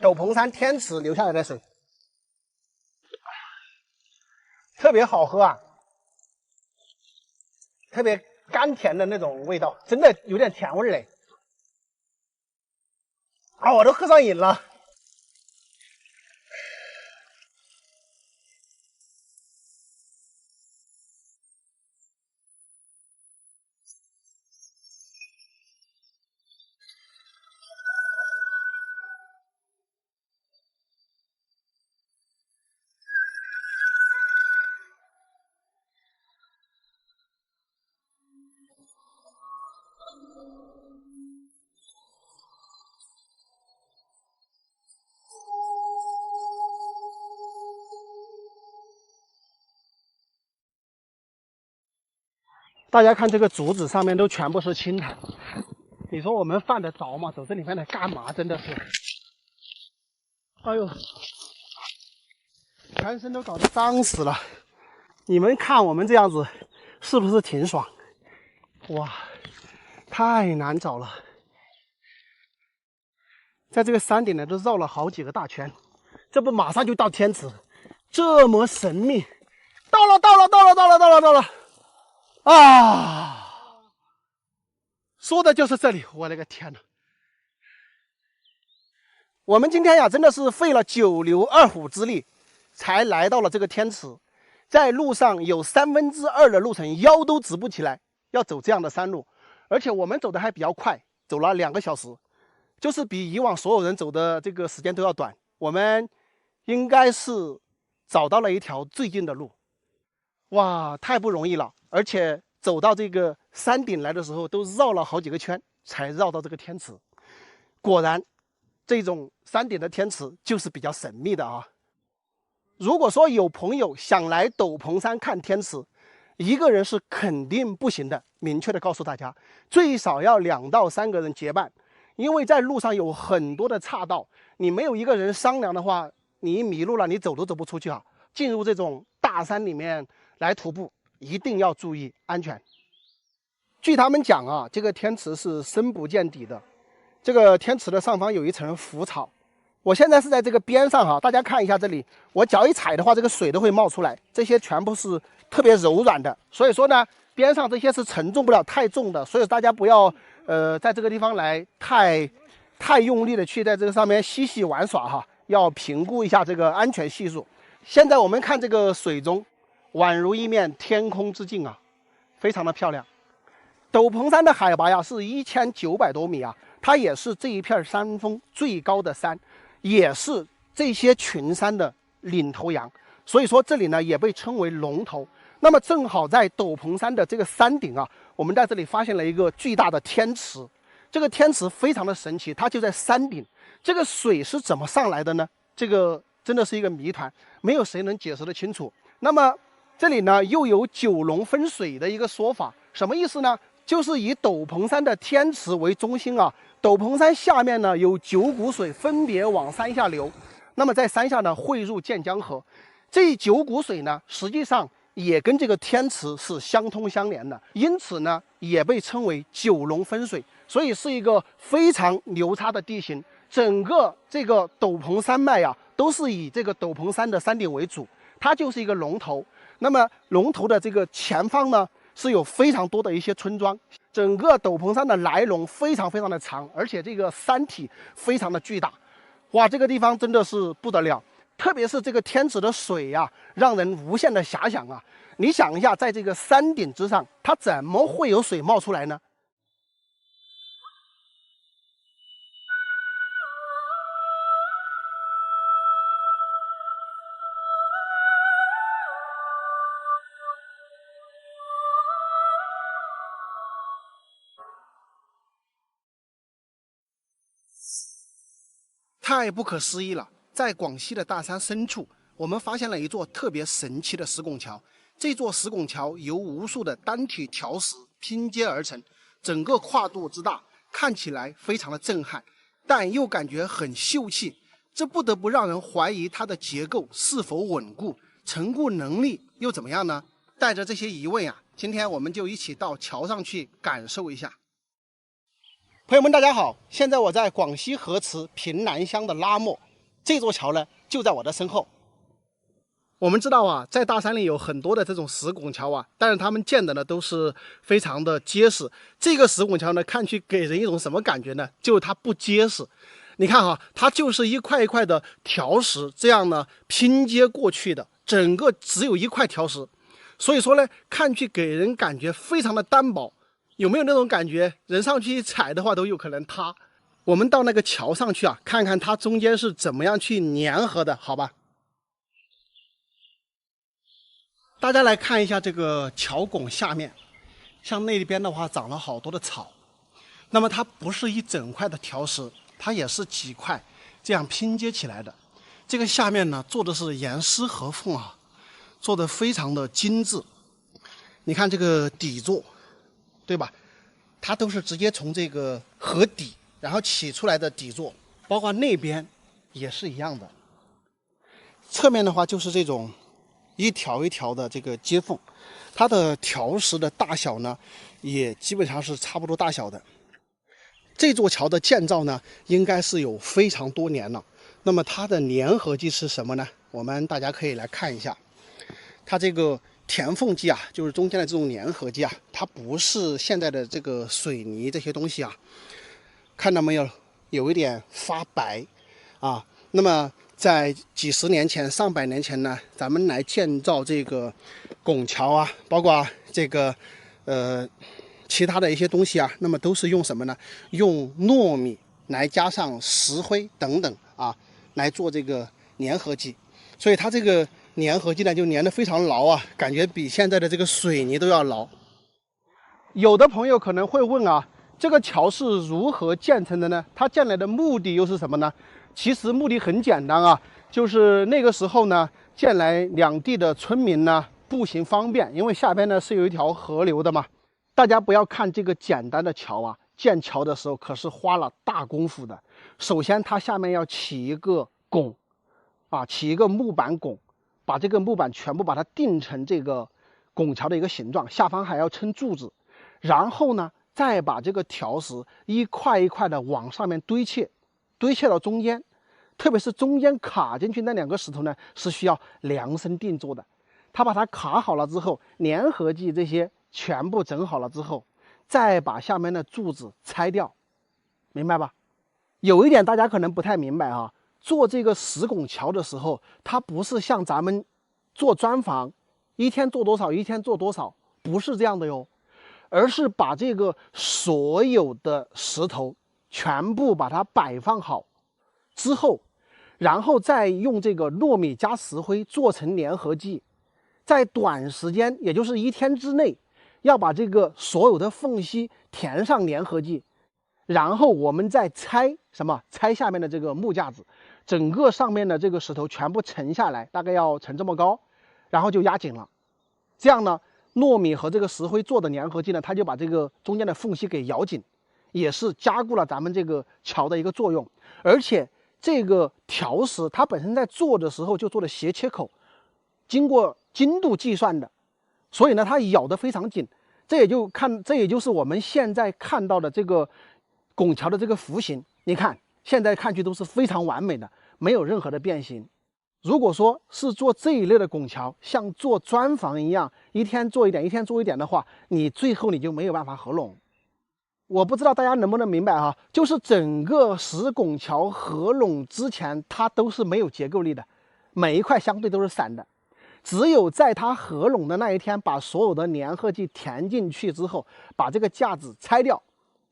斗篷山天池流下来的水，特别好喝啊，特别甘甜的那种味道，真的有点甜味嘞。啊，我都喝上瘾了。大家看这个竹子上面都全部是青苔，你说我们犯得着吗？走这里面来干嘛？真的是，哎呦，全身都搞得脏死了。你们看我们这样子，是不是挺爽？哇，太难找了。在这个山顶呢，都绕了好几个大圈，这不马上就到天池，这么神秘。到了！啊！说的就是这里，我的个天哪！我们今天呀，真的是费了9牛2虎之力，才来到了这个天池。在路上有2/3的路程腰都直不起来，要走这样的山路，而且我们走的还比较快，走了2个小时，就是比以往所有人走的这个时间都要短。我们应该是找到了一条最近的路，哇，太不容易了！而且走到这个山顶来的时候，都绕了好几个圈才绕到这个天池。果然，这种山顶的天池就是比较神秘的啊。如果说有朋友想来斗篷山看天池，一个人是肯定不行的。明确的告诉大家，最少要2到3个人结伴，因为在路上有很多的岔道，你没有一个人商量的话，你一迷路了，你走都走不出去啊。进入这种大山里面来徒步，一定要注意安全。据他们讲啊，这个天池是深不见底的，这个天池的上方有一层浮草。我现在是在这个边上哈，大家看一下这里，我脚一踩的话，这个水都会冒出来，这些全部是特别柔软的，所以说呢，边上这些是承重不了太重的，所以大家不要在这个地方来太用力的去在这个上面嬉戏玩耍哈，要评估一下这个安全系数。现在我们看这个水中，宛如一面天空之镜啊，非常的漂亮。斗篷山的海拔呀是1900多米啊，它也是这一片山峰最高的山，也是这些群山的领头羊，所以说这里呢也被称为龙头。那么正好在斗篷山的这个山顶啊，我们在这里发现了一个巨大的天池。这个天池非常的神奇，它就在山顶。这个水是怎么上来的呢？这个真的是一个谜团，没有谁能解释得清楚。那么这里呢又有9龙分水的一个说法，什么意思呢？就是以斗篷山的天池为中心啊，斗篷山下面呢有9股水分别往山下流，那么在山下呢汇入建江河。这9股水呢，实际上也跟这个天池是相通相连的，因此呢也被称为9龙分水，所以是一个非常牛叉的地形。整个这个斗篷山脉啊，都是以这个斗篷山的山顶为主，它就是一个龙头。那么龙头的这个前方呢，是有非常多的一些村庄。整个斗篷山的来龙非常的长，而且这个山体非常的巨大。哇，这个地方真的是不得了，特别是这个天池的水呀，让人无限的遐想啊。你想一下，在这个山顶之上，它怎么会有水冒出来呢？太不可思议了！在广西的大山深处，我们发现了一座特别神奇的石拱桥。这座石拱桥由无数的单体条石拼接而成，整个跨度之大，看起来非常的震撼，但又感觉很秀气。这不得不让人怀疑它的结构是否稳固，承固能力又怎么样呢？带着这些疑问啊，今天我们就一起到桥上去感受一下。朋友们，大家好！现在我在广西河池平南乡的拉磨，这座桥呢就在我的身后。我们知道啊，在大山里有很多的这种石拱桥啊，但是他们建的呢都是非常的结实。这个石拱桥呢，看去给人一种什么感觉呢？就是它不结实。你看哈，它就是一块一块的条石这样呢拼接过去的，整个只有一块条石，所以说呢，看去给人感觉非常的单薄。有没有那种感觉，人上去踩的话都有可能塌？我们到那个桥上去啊，看看它中间是怎么样去粘合的，好吧？大家来看一下这个桥拱下面，像那边的话长了好多的草，那么它不是一整块的条石，它也是几块这样拼接起来的。这个下面呢做的是严丝合缝啊，做的非常的精致。你看这个底座，对吧？它都是直接从这个河底然后起出来的底座，包括那边也是一样的。侧面的话就是这种一条一条的这个接缝，它的条石的大小呢也基本上是差不多大小的。这座桥的建造呢应该是有非常多年了。那么它的粘合剂是什么呢？我们大家可以来看一下，它这个填缝剂啊，就是中间的这种粘合剂啊，它不是现在的这个水泥这些东西啊，看到没有，有一点发白啊。那么在几十年前、上百年前呢，咱们来建造这个拱桥啊，包括这个其他的一些东西啊，那么都是用什么呢？用糯米来加上石灰等等啊，来做这个粘合剂。所以它这个粘合剂呢，就粘得非常牢啊，感觉比现在的这个水泥都要牢。有的朋友可能会问啊，这个桥是如何建成的呢？它建来的目的又是什么呢？其实目的很简单啊，就是那个时候呢，建来两地的村民呢步行方便，因为下边呢是有一条河流的嘛。大家不要看这个简单的桥啊，建桥的时候可是花了大功夫的。首先，它下面要起一个拱，啊，起一个木板拱，把这个木板全部把它定成这个拱桥的一个形状，下方还要撑柱子，然后呢，再把这个条石一块一块的往上面堆砌，堆砌到中间，特别是中间卡进去那两个石头呢，是需要量身定做的。他把它卡好了之后，粘合剂这些全部整好了之后，再把下面的柱子拆掉，明白吧？有一点大家可能不太明白啊，做这个石拱桥的时候，它不是像咱们做砖房，一天做多少一天做多少，不是这样的哟，而是把这个所有的石头全部把它摆放好之后，然后再用这个糯米加石灰做成粘合剂，在短时间，也就是一天之内，要把这个所有的缝隙填上粘合剂，然后我们再拆什么？拆下面的这个木架子，整个上面的这个石头全部沉下来，大概要沉这么高，然后就压紧了。这样呢，糯米和这个石灰做的粘合剂呢，它就把这个中间的缝隙给咬紧，也是加固了咱们这个桥的一个作用。而且这个条石它本身在做的时候就做的斜切口，经过精度计算的，所以呢，它咬得非常紧。这也就是我们现在看到的这个拱桥的这个弧形，你看现在看去都是非常完美的，没有任何的变形。如果说是做这一类的拱桥，像做砖房一样，一天做一点，一天做一点的话，你最后你就没有办法合拢。我不知道大家能不能明白哈，就是整个石拱桥合拢之前，它都是没有结构力的，每一块相对都是散的。只有在它合拢的那一天，把所有的粘合剂填进去之后，把这个架子拆掉，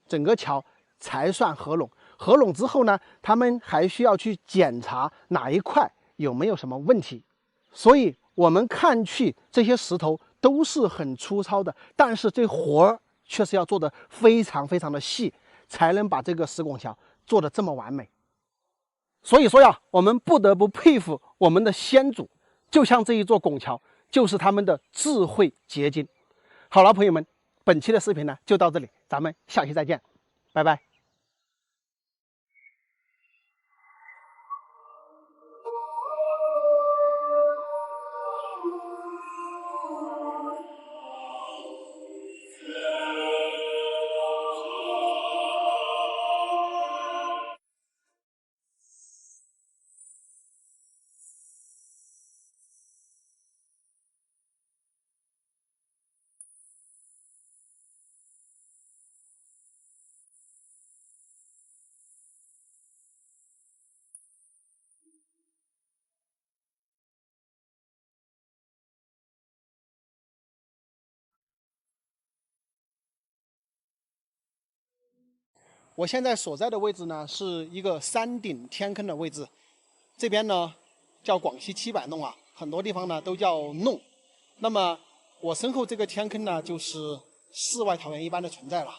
整个桥才算合拢。合拢之后呢，他们还需要去检查哪一块有没有什么问题。所以我们看去这些石头都是很粗糙的，但是这活儿确实要做得非常非常的细，才能把这个石拱桥做得这么完美。所以说呀，我们不得不佩服我们的先祖，就像这一座拱桥，就是他们的智慧结晶。好了，朋友们，本期的视频呢就到这里，咱们下期再见，拜拜。我现在所在的位置呢，是一个山顶天坑的位置。这边呢叫广西700弄啊，很多地方呢都叫弄。那么我身后这个天坑呢，就是世外桃源一般的存在了。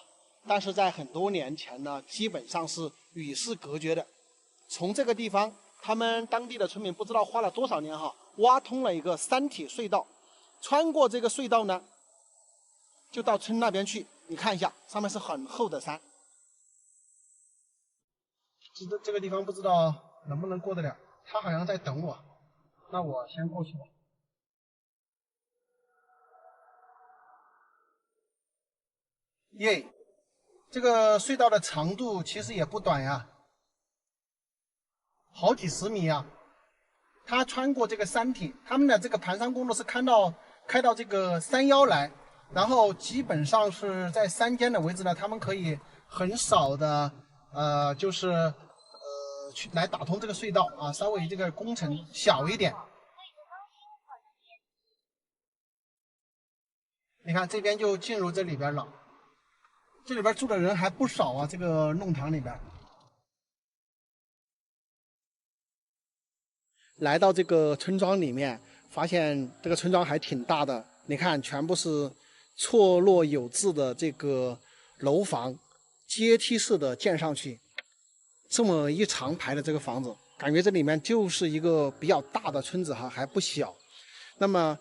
但是在很多年前呢，基本上是与世隔绝的。从这个地方，他们当地的村民不知道花了多少年哈，挖通了一个山体隧道，穿过这个隧道呢，就到村那边去。你看一下，上面是很厚的山。这个地方不知道能不能过得了，他好像在等我，那我先过去吧。耶，这个隧道的长度其实也不短呀，好几十米呀。他穿过这个山体，他们的这个盘山公路是开到开到这个山腰来，然后基本上是在山间的位置呢，他们可以很少的去来打通这个隧道啊，稍微这个工程小一点。你看这边就进入这里边了，这里边住的人还不少啊，这个弄堂里边。来到这个村庄里面，发现这个村庄还挺大的，你看全部是错落有致的这个楼房，阶梯式的建上去，这么一长排的这个房子，感觉这里面就是一个比较大的村子哈，还不小。那么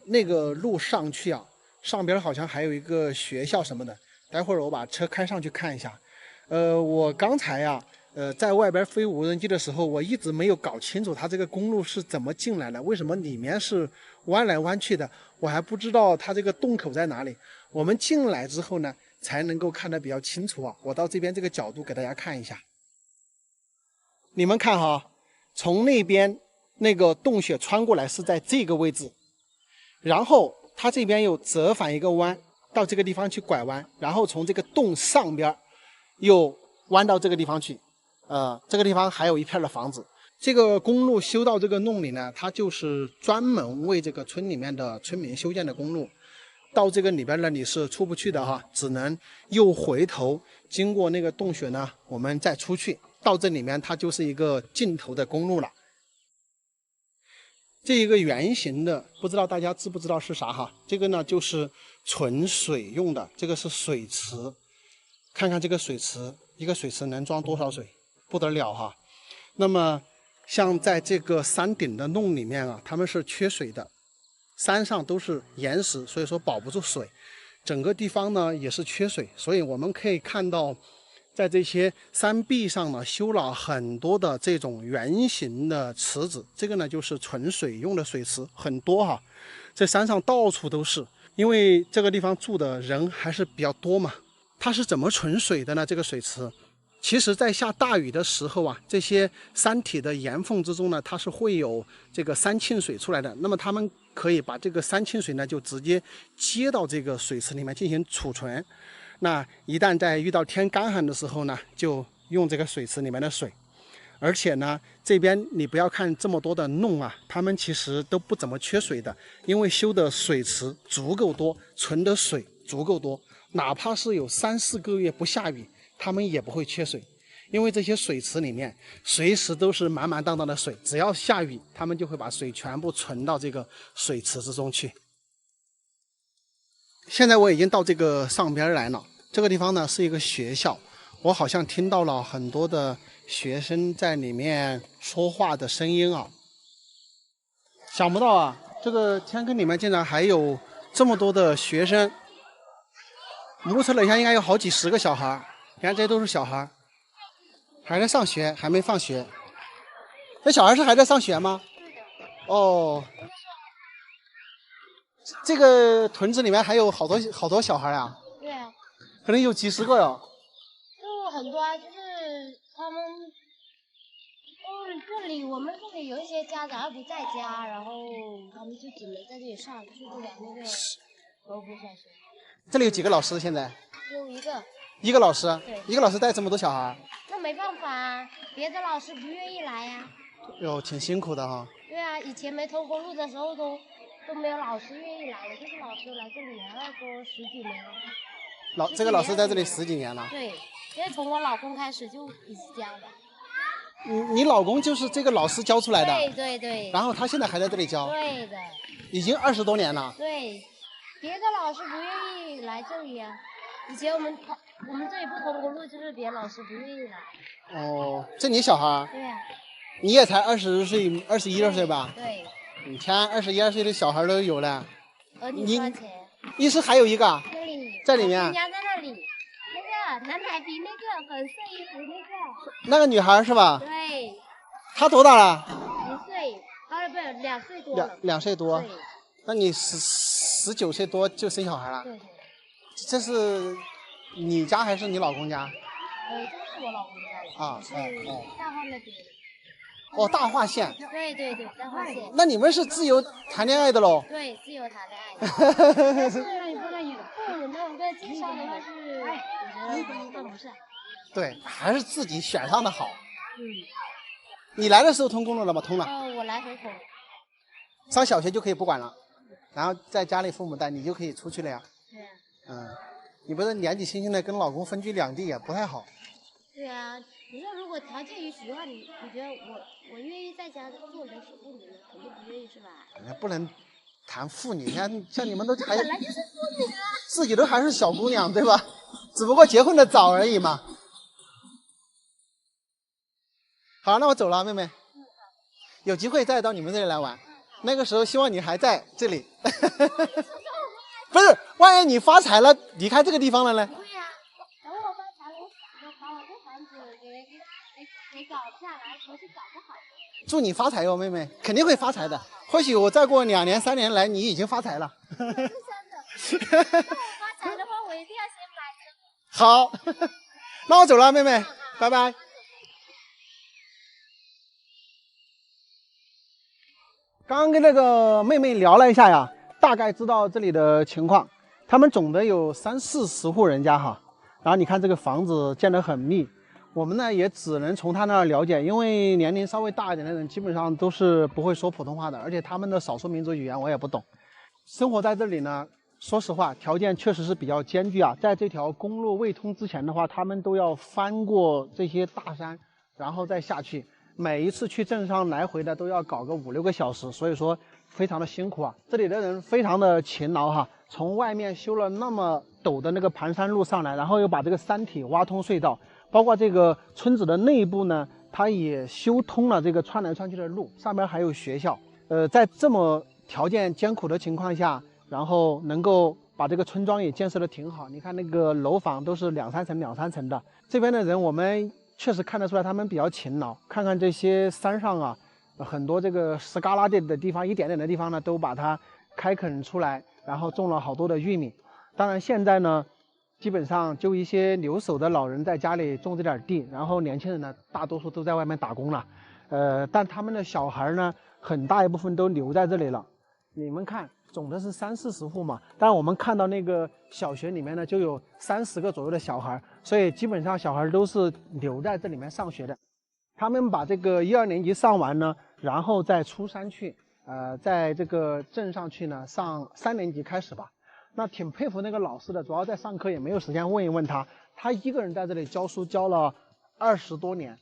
那个路上去啊，上边好像还有一个学校什么的，待会儿我把车开上去看一下。我刚才呀在外边飞无人机的时候，我一直没有搞清楚它这个公路是怎么进来的，为什么里面是弯来弯去的，我还不知道它这个洞口在哪里。我们进来之后呢，才能够看得比较清楚啊。我到这边这个角度给大家看一下，你们看哈，从那边那个洞穴穿过来是在这个位置，然后它这边又折返一个弯到这个地方去拐弯，然后从这个洞上边又弯到这个地方去。这个地方还有一片的房子。这个公路修到这个弄里呢，它就是专门为这个村里面的村民修建的公路。到这个里边呢，你是出不去的哈，只能又回头经过那个洞穴呢，我们再出去。到这里面它就是一个尽头的公路了。这一个圆形的，不知道大家知不知道是啥哈？这个呢就是存水用的，这个是水池。看看这个水池，一个水池能装多少水？不得了哈。那么像在这个山顶的弄里面啊，他们是缺水的，山上都是岩石，所以说保不住水，整个地方呢也是缺水，所以我们可以看到在这些山壁上呢修了很多的这种圆形的池子，这个呢就是存水用的水池，很多哈，这山上到处都是，因为这个地方住的人还是比较多嘛。它是怎么存水的呢？这个水池其实在下大雨的时候啊，这些山体的岩缝之中呢，它是会有这个山沁水出来的。那么他们可以把这个山沁水呢，就直接接到这个水池里面进行储存。那一旦在遇到天干旱的时候呢，就用这个水池里面的水。而且呢，这边你不要看这么多的弄啊，他们其实都不怎么缺水的，因为修的水池足够多，存的水足够多，哪怕是有3、4个月不下雨，他们也不会缺水，因为这些水池里面随时都是满满当当的水，只要下雨，他们就会把水全部存到这个水池之中去。现在我已经到这个上边来了，这个地方呢是一个学校，我好像听到了很多的学生在里面说话的声音啊。想不到啊，这个天坑里面竟然还有这么多的学生。目测了一下，应该有好几十个小孩，你看这些都是小孩，还在上学，还没放学。这小孩是还在上学吗？哦，这个屯子里面还有好多小孩啊。对啊，可能有几十个哟。就很多啊，就是他们，我们这里有一些家长不在家，然后他们就只能在这里上，去不了那个楼部小学。这里有几个老师？现在就一个老师，对，一个老师带这么多小孩，那没办法啊，别的老师不愿意来呀。哟，挺辛苦的哈。对啊，以前没通公路的时候都没有老师愿意来了，就是老师来这里来了都10几年了。这个老师在这里10几年了。对，因为从我老公开始就一直教的。你老公就是这个老师教出来的？对对对。然后他现在还在这里教？对的。已经20多年了。对。别的老师不愿意来这里啊，以前我们这里不通公路，就是别的老师不愿意来。哦，这你小孩？对呀。你也才20岁，21、2岁吧？对。你看21、2岁的小孩都有了。你多少钱？医师还有一个。那里。在里面。人家在那里，那个男孩比那个粉色衣服那个。那个女孩是吧？对。她多大了1岁，不是2岁多了。2岁多。对。那你19岁多就生小孩了？对。这是你家还是你老公家？这是我老公家的。啊，是大汉那边的。哦，大化县。对对对，大化县。那你们是自由谈恋爱的喽？对，自由谈恋爱的。但是父母那个介绍的话是，我觉得更不是。对，还是自己选上的好。你来的时候通公路了吗？通了。我来回通。上小学就可以不管了，然后在家里父母带，你就可以出去了呀。对。你不是年纪轻轻的跟老公分居两地也不太好。对啊，你说如果条件允许的话，你觉得我愿意在家做人守护你们，肯定不愿意是吧？不能谈妇女，像你们都还本来就是妇女啊，自己都还是小姑娘对吧？只不过结婚的早而已嘛。好，那我走了，妹妹。有机会再到你们这里来玩，那个时候希望你还在这里。不是，万一你发财了，离开这个地方了呢？对呀，等我发财了，我想着把我这房子给搞下来，重新搞个好。祝你发财哟，妹妹，肯定会发财的。或许我再过2年3年来，你已经发财了。真的。那我发财的话，我一定要先买车。好，那我走了，妹妹，拜拜。刚刚跟那个妹妹聊了一下呀，大概知道这里的情况。他们总的有30-40户人家哈，然后你看这个房子建得很密。我们呢也只能从他那儿了解，因为年龄稍微大一点的人基本上都是不会说普通话的，而且他们的少数民族语言我也不懂。生活在这里呢，说实话条件确实是比较艰巨啊。在这条公路未通之前的话，他们都要翻过这些大山，然后再下去。每一次去镇上来回的都要搞个5-6个小时，所以说非常的辛苦啊。这里的人非常的勤劳哈，从外面修了那么陡的那个盘山路上来，然后又把这个山体挖通隧道，包括这个村子的内部呢，它也修通了这个穿来穿去的路，上边还有学校。在这么条件艰苦的情况下，然后能够把这个村庄也建设的挺好。你看那个楼房都是2-3层、2-3层的。这边的人我们确实看得出来，他们比较勤劳。看看这些山上啊，很多这个石旮旯的地方，一点点的地方呢，都把它开垦出来，然后种了好多的玉米。当然现在呢，基本上就一些留守的老人在家里种这点地，然后年轻人呢，大多数都在外面打工了。但他们的小孩呢，很大一部分都留在这里了。你们看，总的是30-40户嘛，但是我们看到那个小学里面呢，就有30个左右的小孩，所以基本上小孩都是留在这里面上学的。他们把这个1、2年级上完呢，然后再出山去，在这个镇上去呢上3年级开始吧。那挺佩服那个老师的，主要在上课也没有时间问一问他，他一个人在这里教书教了20多年。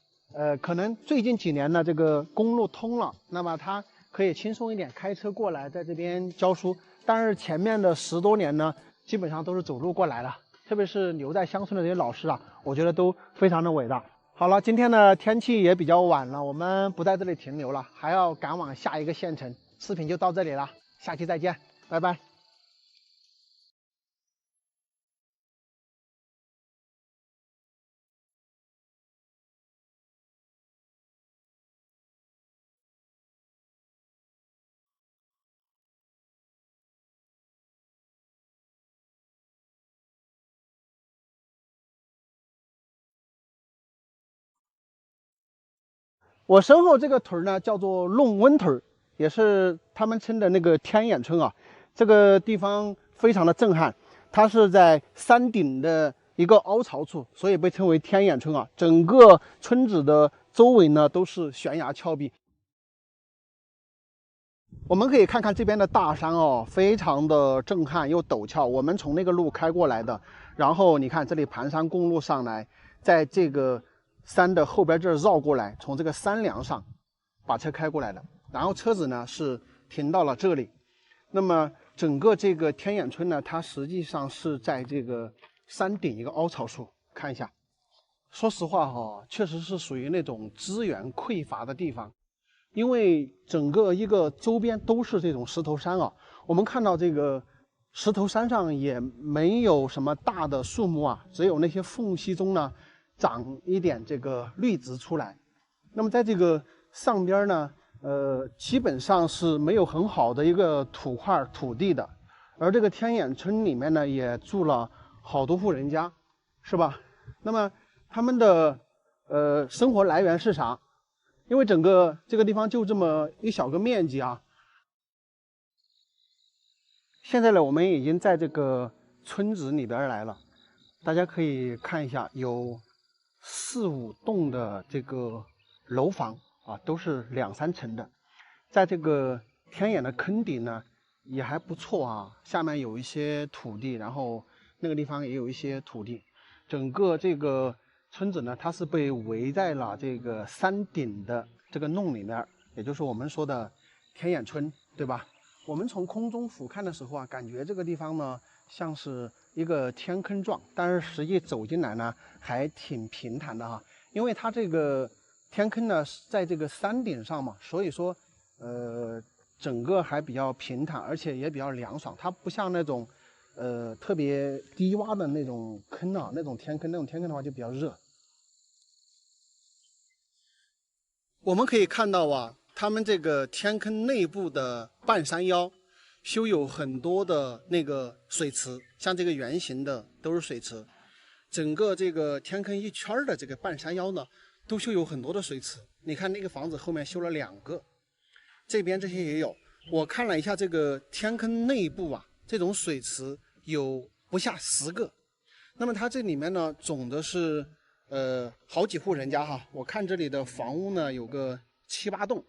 可能最近几年呢，这个公路通了，那么他可以轻松一点，开车过来在这边教书。但是前面的10多年呢，基本上都是走路过来了。特别是留在乡村的这些老师啊，我觉得都非常的伟大。好了，今天呢天气也比较晚了，我们不在这里停留了，还要赶往下一个县城。视频就到这里了，下期再见，拜拜。我身后这个屯呢叫做弄温屯，也是他们称的那个天眼村啊。这个地方非常的震撼，它是在山顶的一个凹槽处，所以被称为天眼村啊。整个村子的周围呢都是悬崖峭壁。我们可以看看这边的大山哦，非常的震撼又陡峭。我们从那个路开过来的，然后你看这里盘山公路上来，在这个山的后边这儿绕过来，从这个山梁上把车开过来的，然后车子呢是停到了这里。那么整个这个天眼村呢，它实际上是在这个山顶一个凹槽处。看一下，说实话哈，确实是属于那种资源匮乏的地方，因为整个一个周边都是这种石头山啊。我们看到这个石头山上也没有什么大的树木啊，只有那些缝隙中呢长一点这个绿植出来。那么在这个上边呢，基本上是没有很好的一个土地的。而这个天眼村里面呢，也住了好多户人家，是吧？那么他们的生活来源是啥？因为整个这个地方就这么一小个面积啊。现在呢，我们已经在这个村子里边来了，大家可以看一下，有4、5栋的这个楼房啊，都是2、3层的。在这个天眼的坑底呢，也还不错啊，下面有一些土地，然后那个地方也有一些土地。整个这个村子呢，它是被围在了这个山顶的这个弄里面，也就是我们说的天眼村，对吧？我们从空中俯瞰的时候啊，感觉这个地方呢像是一个天坑状，但是实际走进来呢，还挺平坦的哈。因为它这个天坑呢是在这个山顶上嘛，所以说整个还比较平坦，而且也比较凉爽。它不像那种特别低洼的那种坑啊，那种天坑的话就比较热。我们可以看到啊，他们这个天坑内部的半山腰修有很多的那个水池，像这个圆形的都是水池。整个这个天坑一圈的这个半山腰呢，都修有很多的水池。你看那个房子后面修了2个，这边这些也有。我看了一下这个天坑内部啊，这种水池有不下10个。那么它这里面呢，总的是好几户人家哈。我看这里的房屋呢有个7、8栋。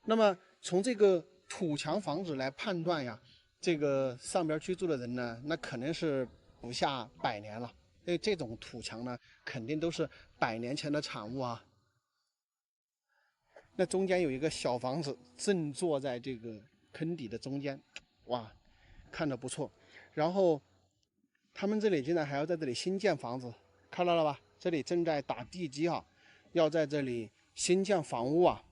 那么从这个土墙房子来判断呀，这个上边居住的人呢，那可能是不下100年了。因为这种土墙呢，肯定都是100年前的产物啊。那中间有一个小房子，正坐在这个坑底的中间，哇，看着不错。然后他们这里竟然还要在这里新建房子，看到了吧？这里正在打地基啊，要在这里新建房屋啊。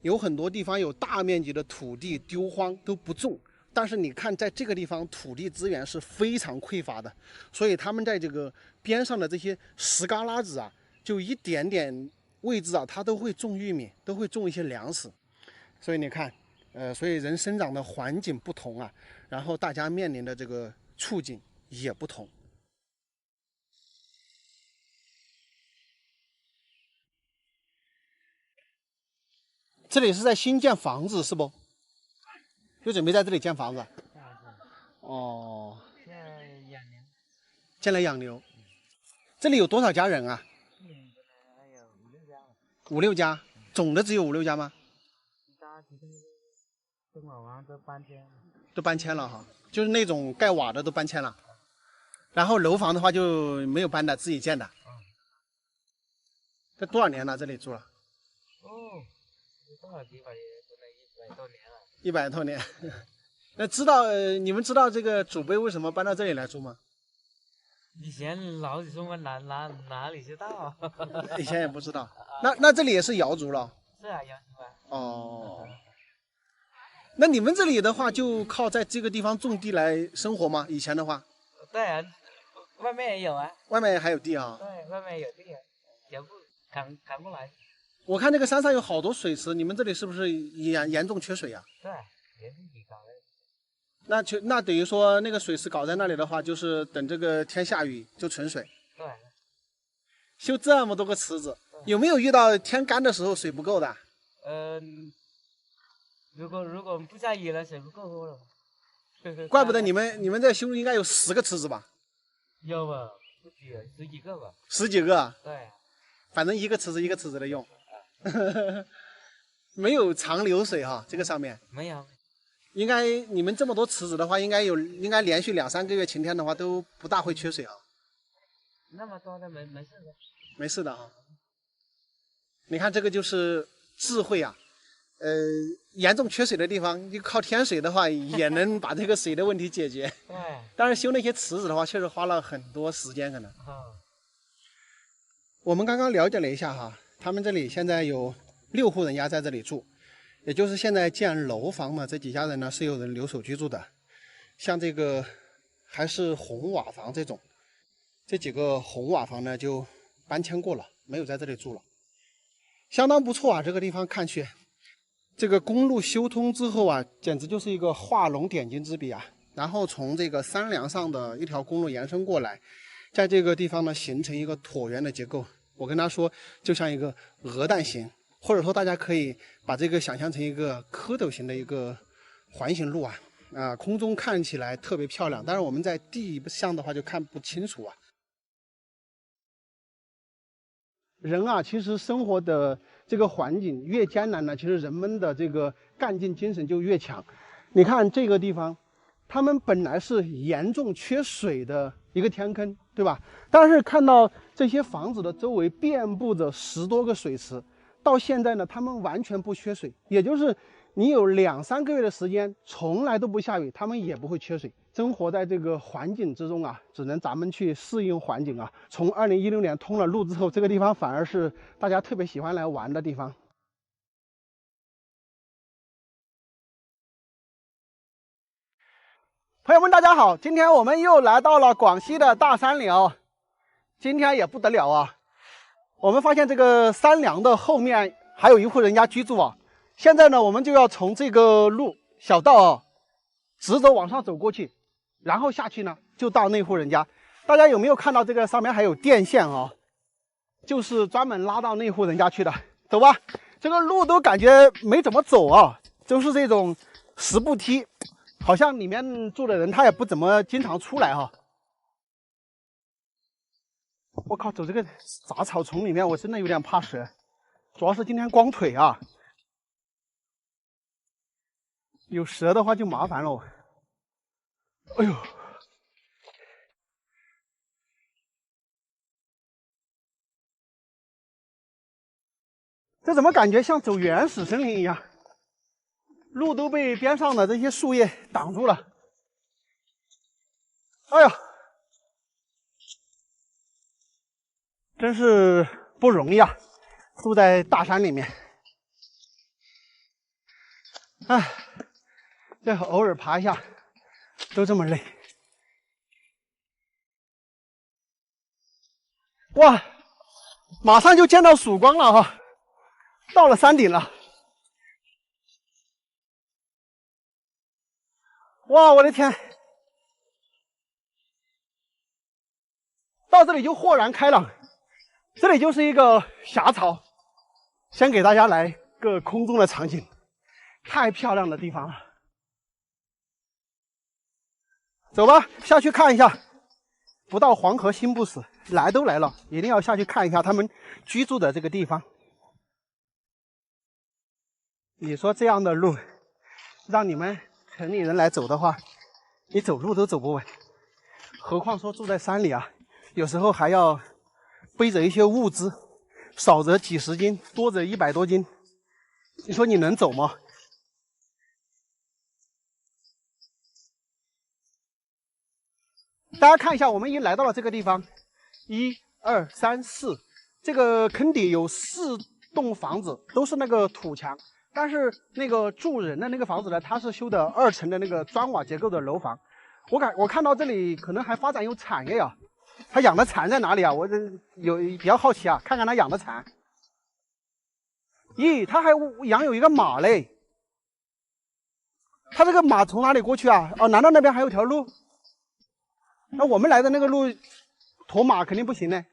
有很多地方有大面积的土地丢荒都不种，但是你看在这个地方土地资源是非常匮乏的，所以他们在这个边上的这些石旮旯子啊，就一点点位置啊，它都会种玉米，都会种一些粮食。所以你看，所以人生长的环境不同啊，然后大家面临的这个处境也不同。这里是在新建房子是不？就准备在这里建房子。哦。建来养牛。这里有多少家人啊？5、6家，总的只有5、6家吗？都搬迁了哈，就是那种盖瓦的都搬迁了。然后楼房的话就没有搬的，自己建的。这多少年了？这里住了？100多年。那你们知道这个祖辈为什么搬到这里来住吗？以前老子说我哪里知道啊？以前也不知道。那这里也是瑶族了？是啊，瑶族啊。哦。那你们这里的话，就靠在这个地方种地来生活吗？以前的话？对啊，外面也有啊。外面还有地啊？对，外面有地啊，全部扛过来。我看那个山上有好多水池，你们这里是不是严重缺水啊？对，严重搞的。那等于说那个水池搞在那里的话，就是等这个天下雨就存水。对。修这么多个池子，有没有遇到天干的时候水不够的？如果不下雨了，水不够喝了。怪不得你们这修应该有10个池子吧？有吧，不止10几个吧。10几个？对。反正一个池子的用。没有长流水哈，这个上面没有。应该你们这么多池子的话，应该连续2、3个月晴天的话都不大会缺水啊。那么多的没事的。没事的啊。你看这个就是智慧啊，严重缺水的地方，就靠天水的话也能把这个水的问题解决。对。但是修那些池子的话，确实花了很多时间可能。我们刚刚了解了一下哈，他们这里现在有6户人家在这里住，也就是现在建楼房的这几家人呢是有人留守居住的。像这个还是红瓦房这种，这几个红瓦房呢就搬迁过了，没有在这里住了。相当不错啊，这个地方看去，这个公路修通之后啊，简直就是一个画龙点睛之笔啊。然后从这个山梁上的一条公路延伸过来，在这个地方呢形成一个椭圆的结构。我跟他说，就像一个鹅蛋形，或者说大家可以把这个想象成一个蝌蚪形的一个环形路啊，空中看起来特别漂亮，但是我们在地上的话就看不清楚啊。人啊，其实生活的这个环境越艰难呢，其实人们的这个干劲精神就越强。你看这个地方，他们本来是严重缺水的一个天坑，对吧？但是看到这些房子的周围遍布着10多个水池，到现在呢，他们完全不缺水，也就是你有2、3个月的时间从来都不下雨，他们也不会缺水。生活在这个环境之中啊，只能咱们去适应环境啊。从2016年通了路之后，这个地方反而是大家特别喜欢来玩的地方。朋友们，大家好，今天我们又来到了广西的大山里哦。今天也不得了啊，我们发现这个山梁的后面还有一户人家居住啊。现在呢，我们就要从这个路小道啊，直着往上走过去，然后下去呢就到那户人家。大家有没有看到这个上面还有电线啊？就是专门拉到那户人家去的。走吧，这个路都感觉没怎么走啊，就是这种石步梯。好像里面住的人他也不怎么经常出来哈。我靠，走这个杂草丛里面，我真的有点怕蛇，主要是今天光腿啊，有蛇的话就麻烦了。哎呦，这怎么感觉像走原始森林一样？路都被边上的这些树叶挡住了。哎呀，真是不容易啊，住在大山里面。哎，这偶尔爬一下都这么累。哇，马上就见到曙光了哈，到了山顶了。哇，我的天！到这里就豁然开朗，这里就是一个峡槽。先给大家来个空中的场景，太漂亮的地方了。走吧，下去看一下。不到黄河心不死，来都来了，一定要下去看一下他们居住的这个地方。你说这样的路，让你们城里人来走的话，你走路都走不稳，何况说住在山里啊，有时候还要背着一些物资，少则几十斤，多则100多斤，你说你能走吗？大家看一下，我们已经来到了这个地方，1、2、3、4，这个坑底有4栋房子，都是那个土墙。但是那个住人的那个房子呢，它是修的2层的那个砖瓦结构的楼房。我看到这里可能还发展有产业啊，他养的蚕在哪里啊？我比较好奇啊，看看他养的蚕。咦，他还养有一个马嘞，他这个马从哪里过去啊？哦，难道那边还有条路？那我们来的那个路，驮马肯定不行呢。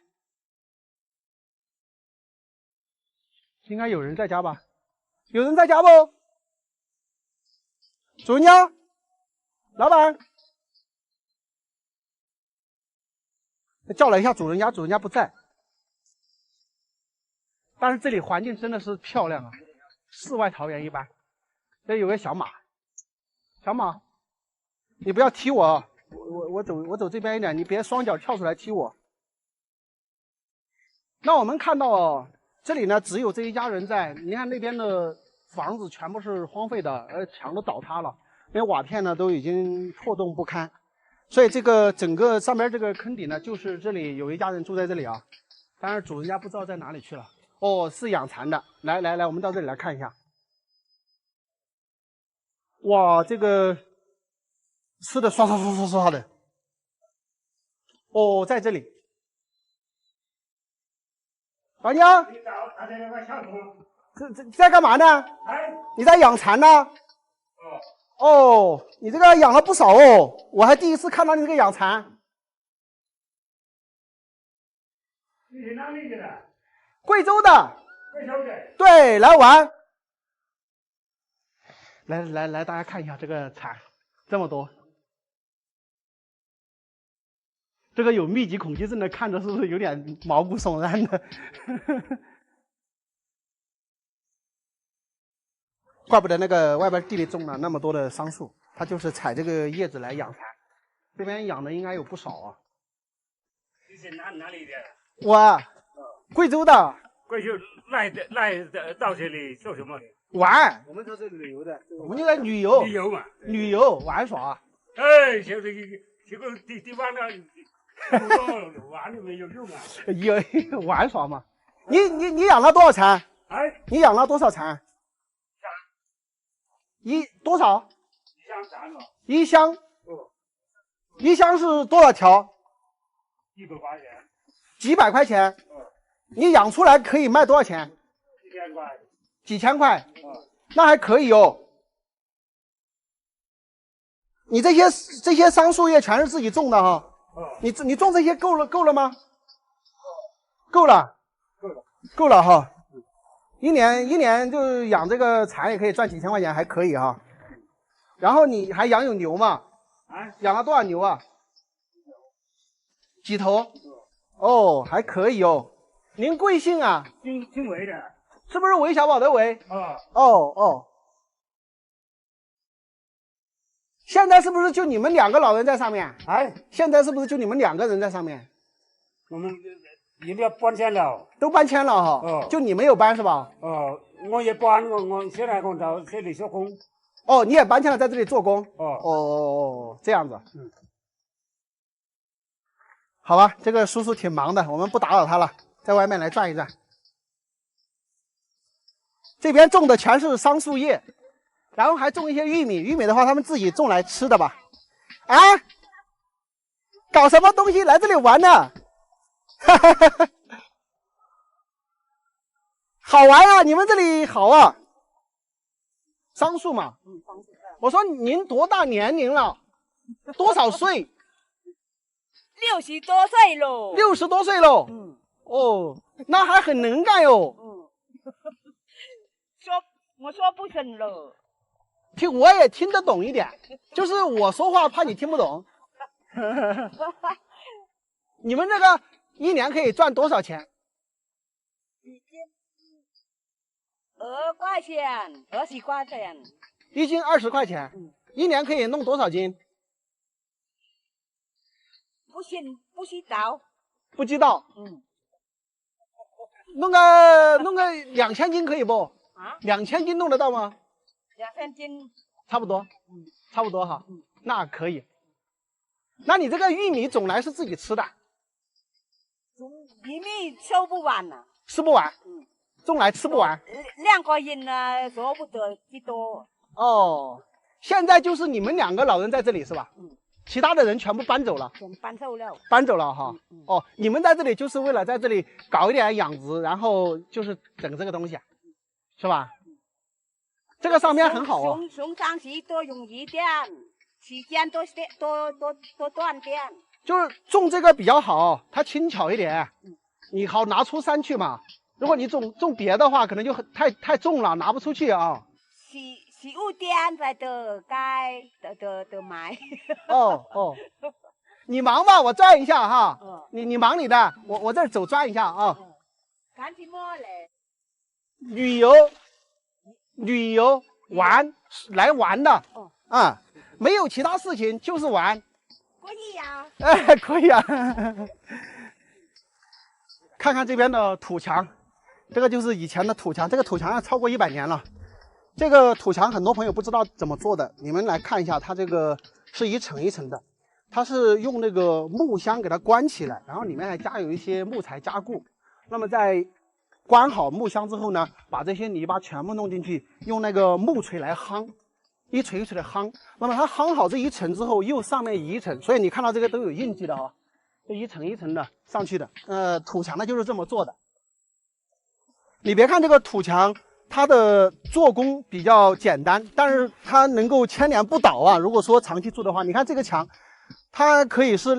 应该有人在家吧？有人在家不？主人家，老板，叫了一下主人家，主人家不在。但是这里环境真的是漂亮啊，世外桃源一般。这有个小马，小马，你不要踢我，我走这边一点，你别双脚跳出来踢我。那我们看到这里呢，只有这一家人在。你看那边的房子全部是荒废的，墙都倒塌了，连瓦片呢都已经破洞不堪。所以这个整个上边这个坑底呢，就是这里有一家人住在这里啊，但是主人家不知道在哪里去了。哦，是养蚕的。来，我们到这里来看一下。哇，这个吃的刷刷刷刷刷的。哦，在这里。老娘，这在干嘛呢？你在养蚕呢？哦，你这个养了不少哦，我还第一次看到你这个养蚕。你哪里去了？贵州的，贵州的。对，来玩。来，大家看一下这个蚕，这么多。这个有密集恐惧症的看着是不是有点毛骨悚然的？怪不得那个外边地里种了那么多的桑树，它就是采这个叶子来养蚕。这边养的应该有不少啊。你是哪里的？我，贵州的。贵州来到这里做什么？玩。我们都是旅游的。我们就在旅游。旅游嘛。旅游玩耍。哎，就是这个地方呢，玩的没有用啊。有玩耍嘛？你养了多少蚕？哎，你养了多少蚕？多少？一箱3个。一箱。一箱是多少条？100块钱。几百块钱？你养出来可以卖多少钱？1000块。几千块？那还可以哦。你这些桑树叶全是自己种的哈？你种这些够了吗？够了。够了哈。一年就养这个蚕也可以赚几千块钱，还可以哈。然后你还养有牛嘛？养了多少牛啊？几头？哦，还可以哦。您贵姓啊？姓韦的。是不是韦小宝的韦？哦。现在是不是就你们2个老人在上面？现在是不是就你们2个人在上面？我们人家搬迁了。都搬迁了哈。就你没有搬是吧？我也搬，我现在我到这里做工。哦，你也搬迁了，在这里做工。这样子。好吧，这个叔叔挺忙的，我们不打扰他了，在外面来转一转。这边种的全是桑树叶，然后还种一些玉米。玉米的话，他们自己种来吃的吧？啊？搞什么东西来这里玩呢？好玩啊！你们这里好啊。桑树嘛。我说您多大年龄了？多少岁？60多岁喽。60多岁喽。哦，那还很能干哟。我说不准了。我也听得懂一点，就是我说话怕你听不懂。你们这个一年可以赚多少钱？2块钱，20块钱。1斤20块钱，一年可以弄多少斤？不知道。不知道。弄个2000斤可以不？2000斤弄得到吗？2000斤。差不多。差不多哈。那可以。那你这个玉米种来是自己吃的？玉米收不完呐。吃不完。种来吃不完。2个人呢，舍不得几多。哦，现在就是你们2个老人在这里是吧？其他的人全部搬走了。搬走了哈。哦，你们在这里就是为了在这里搞一点养殖，然后就是整这个东西，是吧？这个上面很好哦。种上去多容易点，时间多短点。就是种这个比较好，它轻巧一点，你好拿出山去嘛。如果你种别的话，可能就太重了，拿不出去啊。15点才得该得买。哦，你忙吧，我转一下哈。你忙你的，我这儿走转一下啊。干什么嘞？旅游来玩的。没有其他事情，就是玩。可以呀。可以啊。看看这边的土墙，这个就是以前的土墙，这个土墙要超过100年了。这个土墙很多朋友不知道怎么做的，你们来看一下，它这个是一层一层的，它是用那个木箱给它关起来，然后里面还加有一些木材加固。那么在关好木箱之后呢，把这些泥巴全部弄进去，用那个木锤来夯，一锤一锤的夯。那么它夯好这一层之后，又上面一层，所以你看到这个都有印记的啊，这一层一层的上去的。土墙呢就是这么做的。你别看这个土墙，它的做工比较简单，但是它能够千年不倒啊。如果说长期住的话，你看这个墙，它可以是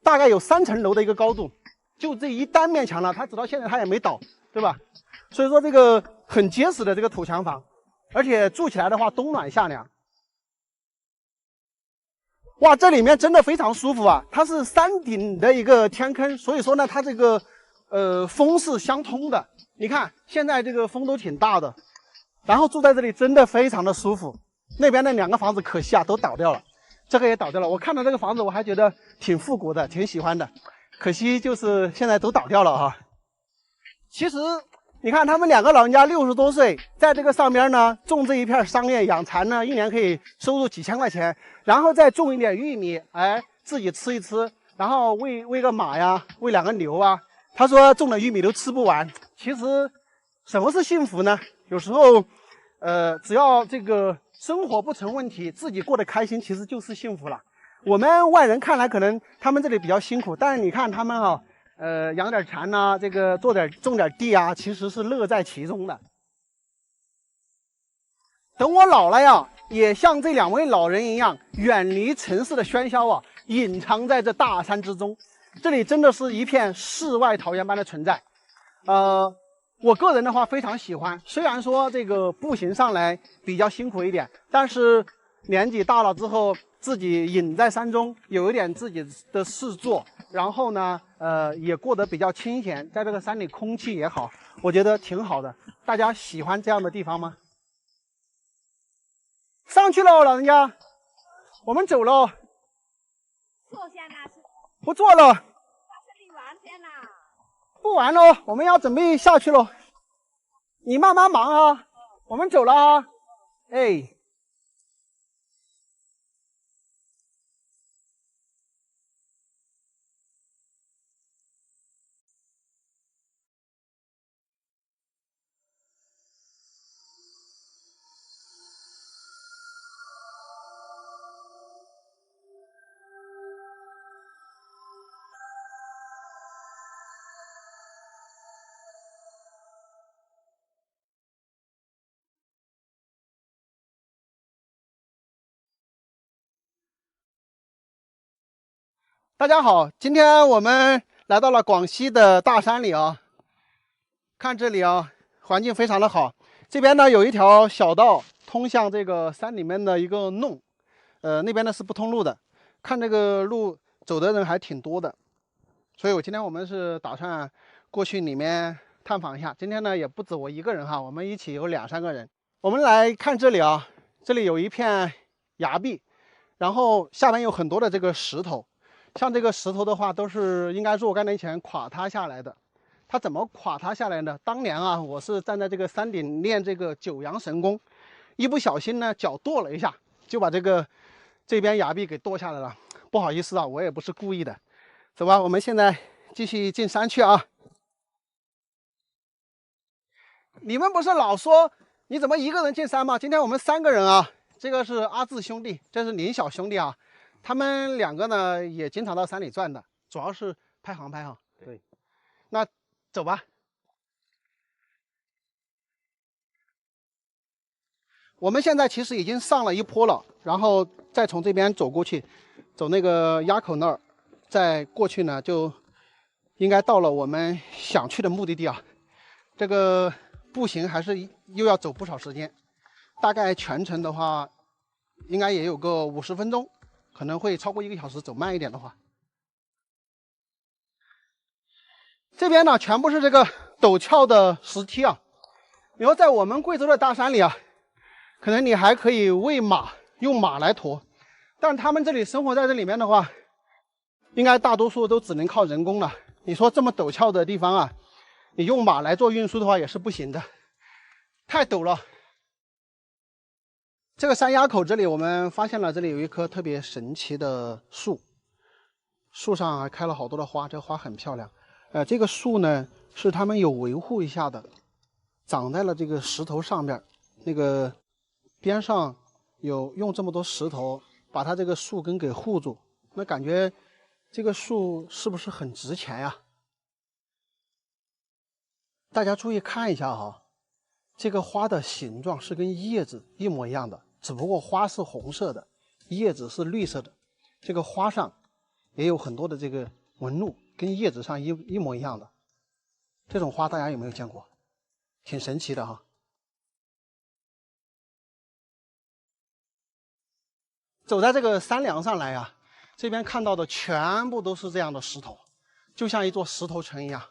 大概有3层楼的一个高度，就这一单面墙了，它直到现在它也没倒，对吧？所以说这个很结实的这个土墙房，而且住起来的话冬暖夏凉。哇，这里面真的非常舒服啊！它是山顶的一个天坑，所以说呢，它这个风是相通的。你看现在这个风都挺大的，然后住在这里真的非常的舒服。那边那2个房子可惜啊都倒掉了，这个也倒掉了。我看到这个房子我还觉得挺复古的，挺喜欢的，可惜就是现在都倒掉了啊。其实你看他们2个老人家60多岁，在这个上边呢种这一片桑叶养蚕呢，1年可以收入几千块钱，然后再种一点玉米，哎，自己吃一吃，然后喂个马呀，喂2个牛啊。他说种的玉米都吃不完。其实什么是幸福呢？有时候只要这个生活不成问题，自己过得开心，其实就是幸福了。我们外人看来可能他们这里比较辛苦，但是你看他们啊，养点蚕呐，这个种点地啊，其实是乐在其中的。等我老了呀，也像这2位老人一样，远离城市的喧嚣啊，隐藏在这大山之中。这里真的是一片世外桃源般的存在。我个人的话非常喜欢，虽然说这个步行上来比较辛苦一点，但是年纪大了之后，自己隐在山中，有一点自己的事做，然后呢，也过得比较清闲，在这个山里空气也好，我觉得挺好的。大家喜欢这样的地方吗？上去喽，老人家，我们走喽。坐下啦，不坐了。这里玩先啦。不玩喽，我们要准备下去喽。你慢慢忙啊，我们走了啊。哎。大家好，今天我们来到了广西的大山里啊。看这里啊，环境非常的好。这边呢有一条小道通向这个山里面的一个弄，那边呢是不通路的。看这个路走的人还挺多的，所以今天我们是打算过去里面探访一下。今天呢也不止我一个人哈，我们一起有2、3个人。我们来看这里啊，这里有一片崖壁，然后下面有很多的这个石头。像这个石头的话，都是应该若干年前垮塌下来的。它怎么垮塌下来呢？当年啊，我是站在这个山顶练这个九阳神功，一不小心呢，脚跺了一下，就把这边崖壁给跺下来了。不好意思啊，我也不是故意的。走吧，我们现在继续进山去啊。你们不是老说你怎么一个人进山吗？今天我们3个人啊，这个是阿志兄弟，这是林小兄弟啊。他们2个呢也经常到山里转的，主要是拍航拍哈。对，那走吧。我们现在其实已经上了一坡了，然后再从这边走过去，走那个垭口那儿，再过去呢，就应该到了我们想去的目的地啊。这个步行还是又要走不少时间，大概全程的话，应该也有个50分钟。可能会超过1个小时，走慢一点的话。这边呢，全部是这个陡峭的石梯啊。你说在我们贵州的大山里啊，可能你还可以喂马，用马来驮，但他们这里生活在这里面的话，应该大多数都只能靠人工了。你说这么陡峭的地方啊，你用马来做运输的话也是不行的，太陡了。这个山垭口这里，我们发现了这里有一棵特别神奇的树，树上还开了好多的花，这花很漂亮。这个树呢是他们有维护一下的，长在了这个石头上面，那个边上有用这么多石头把它这个树根给护住，那感觉这个树是不是很值钱呀？大家注意看一下哈，这个花的形状是跟叶子一模一样的。只不过花是红色的，叶子是绿色的。这个花上也有很多的这个纹路，跟叶子上一模一样的。这种花大家有没有见过？挺神奇的哈。走在这个山梁上来啊，这边看到的全部都是这样的石头，就像一座石头城一样。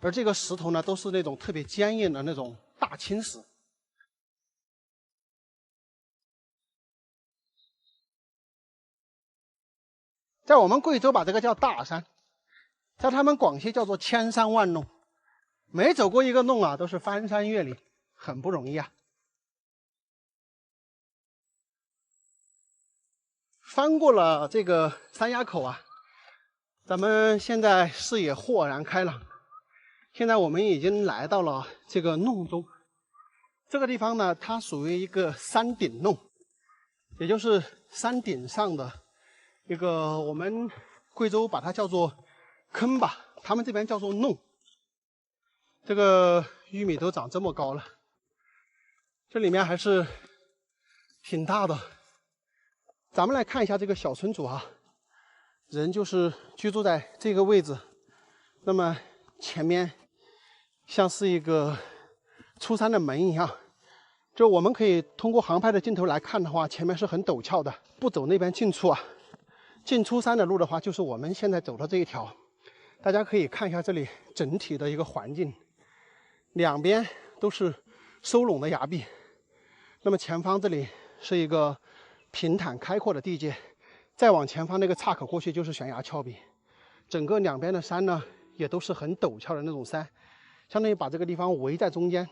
而这个石头呢，都是那种特别坚硬的那种大青石。在我们贵州把这个叫大山，在他们广西叫做千山万弄。每走过一个弄啊，都是翻山越岭，很不容易啊。翻过了这个山垭口啊，咱们现在视野豁然开朗。现在我们已经来到了这个弄中，这个地方呢，它属于一个山顶弄，也就是山顶上的一个，我们贵州把它叫做坑吧，他们这边叫做弄。这个玉米都长这么高了，这里面还是挺大的。咱们来看一下这个小村主啊，人就是居住在这个位置，那么前面像是一个出山的门一样，就我们可以通过航拍的镜头来看的话，前面是很陡峭的，不走那边近处啊，进出山的路的话，就是我们现在走的这一条。大家可以看一下这里整体的一个环境，两边都是收拢的崖壁，那么前方这里是一个平坦开阔的地界，再往前方那个岔口过去就是悬崖峭壁，整个两边的山呢也都是很陡峭的那种山，相当于把这个地方围在中间。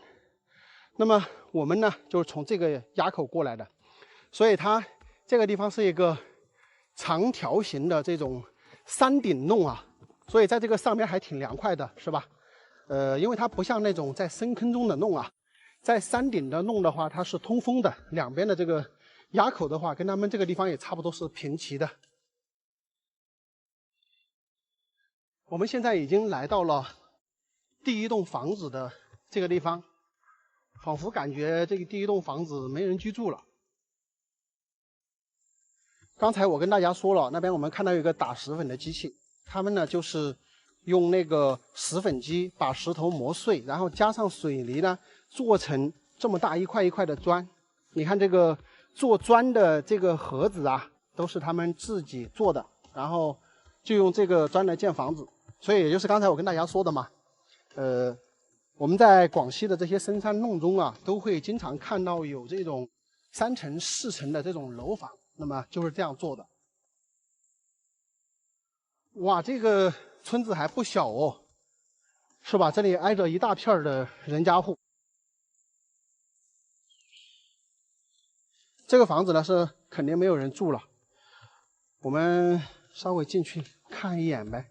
那么我们呢就是从这个垭口过来的，所以它这个地方是一个长条形的这种山顶弄啊，所以在这个上面还挺凉快的，是吧？因为它不像那种在深坑中的弄啊，在山顶的弄的话，它是通风的，两边的这个垭口的话，跟他们这个地方也差不多是平齐的。我们现在已经来到了第一栋房子的这个地方，仿佛感觉这个第一栋房子没人居住了。刚才我跟大家说了，那边我们看到有一个打石粉的机器，他们呢就是用那个石粉机把石头磨碎，然后加上水泥呢，做成这么大一块一块的砖。你看这个做砖的这个盒子啊，都是他们自己做的，然后就用这个砖来建房子。所以也就是刚才我跟大家说的嘛，我们在广西的这些深山弄中啊，都会经常看到有这种3层4层的这种楼房，那么就是这样做的。哇，这个村子还不小哦，是吧？这里挨着一大片的人家户。这个房子呢是肯定没有人住了，我们稍微进去看一眼呗。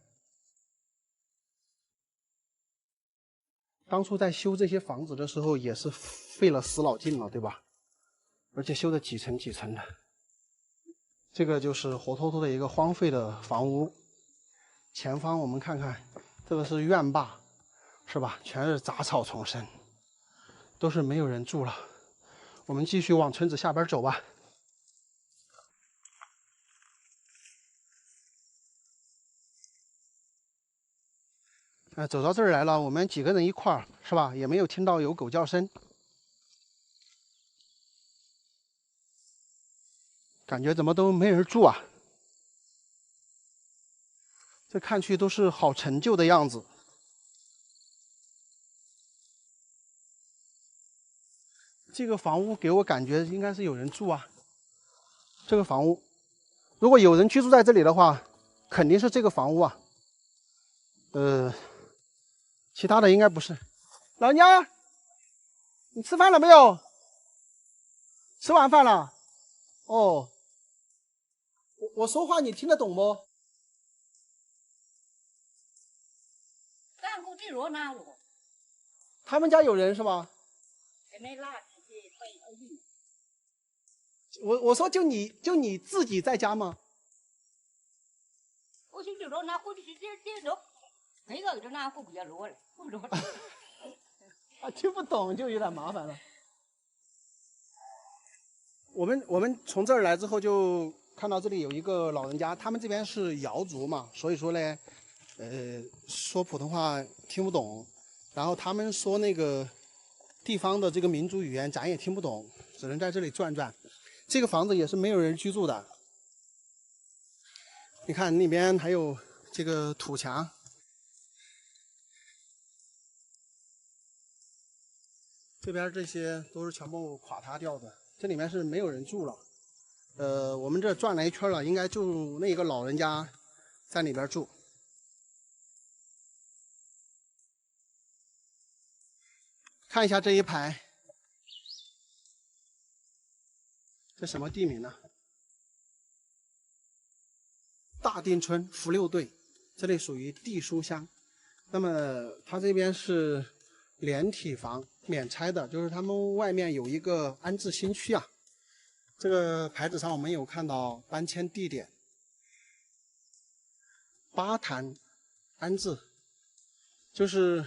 当初在修这些房子的时候也是费了死老劲了，对吧？而且修的几层几层的。这个就是活脱脱的一个荒废的房屋。前方我们看看，这个是院坝，是吧？全是杂草丛生，都是没有人住了。我们继续往村子下边走吧。走到这儿来了，我们几个人一块儿，是吧？也没有听到有狗叫声，感觉怎么都没人住啊？这看去都是好陈旧的样子。这个房屋给我感觉应该是有人住啊。这个房屋，如果有人居住在这里的话，肯定是这个房屋啊。其他的应该不是。老人家，你吃饭了没有？吃完饭了。哦。我说话你听得懂不？他们家有人是吧？我说就你自己在家吗？我就知道那回去这都，那个就那回不要落了，不落了。啊，听不懂就有点麻烦了。我们从这儿来之后就看到这里有一个老人家，他们这边是瑶族嘛，所以说呢，说普通话听不懂，然后他们说那个地方的这个民族语言咱也听不懂，只能在这里转转。这个房子也是没有人居住的，你看那边还有这个土墙，这边这些都是全部垮塌掉的，这里面是没有人住了。我们这转了一圈了，应该就那个老人家在里边住。看一下这一排，这什么地名呢？大定村福六队，这里属于地书乡。那么它这边是连体房，免拆的，就是他们外面有一个安置新区啊。这个牌子上我们有看到搬迁地点，八潭安置，就是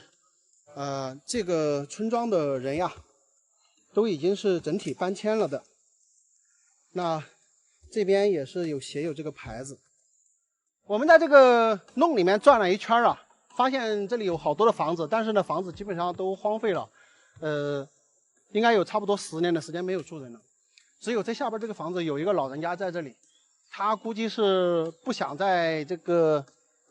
这个村庄的人呀，都已经是整体搬迁了的。那这边也是写有这个牌子。我们在这个弄里面转了一圈啊，发现这里有好多的房子，但是呢，房子基本上都荒废了，应该有差不多10年的时间没有住人了。只有这下边这个房子有一个老人家在这里，他估计是不想在这个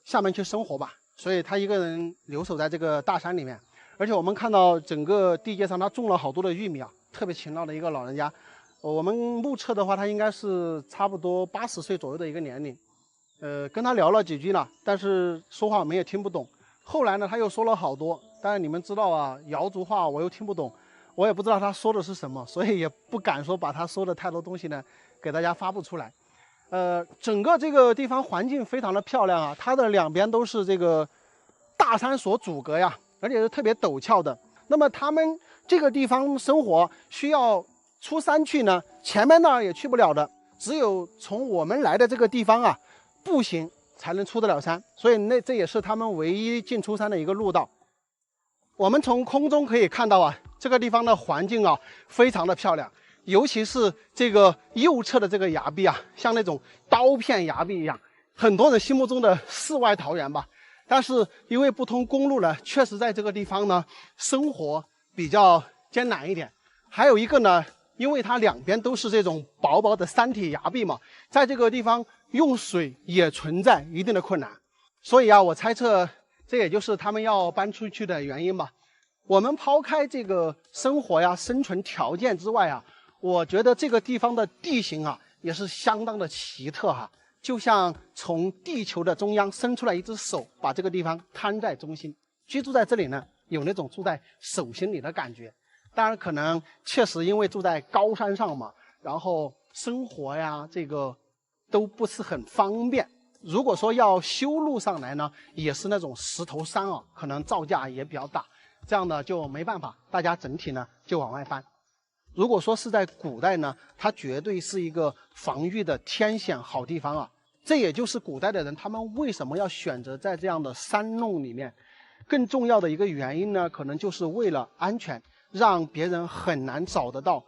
下面去生活吧，所以他一个人留守在这个大山里面。而且我们看到整个地界上他种了好多的玉米啊，特别勤劳的一个老人家。我们目测的话，他应该是差不多80岁左右的一个年龄。跟他聊了几句呢，但是说话我们也听不懂。后来呢，他又说了好多，但是你们知道啊，瑶族话我又听不懂，我也不知道他说的是什么，所以也不敢说把他说的太多东西呢给大家发布出来。整个这个地方环境非常的漂亮啊，它的两边都是这个大山所阻隔呀，而且是特别陡峭的。那么他们这个地方生活需要出山去呢，前面那儿也去不了的，只有从我们来的这个地方啊，步行才能出得了山，所以这也是他们唯一进出山的一个路道。我们从空中可以看到啊，这个地方的环境啊非常的漂亮，尤其是这个右侧的这个崖壁啊，像那种刀片崖壁一样，很多人心目中的世外桃源吧。但是因为不通公路呢，确实在这个地方呢生活比较艰难一点。还有一个呢，因为它两边都是这种薄薄的山体崖壁嘛，在这个地方用水也存在一定的困难。所以啊，我猜测这也就是他们要搬出去的原因吧。我们抛开这个生活呀、生存条件之外啊，我觉得这个地方的地形啊也是相当的奇特哈，就像从地球的中央伸出来一只手，把这个地方摊在中心。居住在这里呢，有那种住在手心里的感觉。当然，可能确实因为住在高山上嘛，然后生活呀这个都不是很方便。如果说要修路上来呢，也是那种石头山啊，可能造价也比较大，这样呢就没办法，大家整体呢就往外搬。如果说是在古代呢，它绝对是一个防御的天险好地方啊。这也就是古代的人他们为什么要选择在这样的山弄里面。更重要的一个原因呢，可能就是为了安全，让别人很难找得到。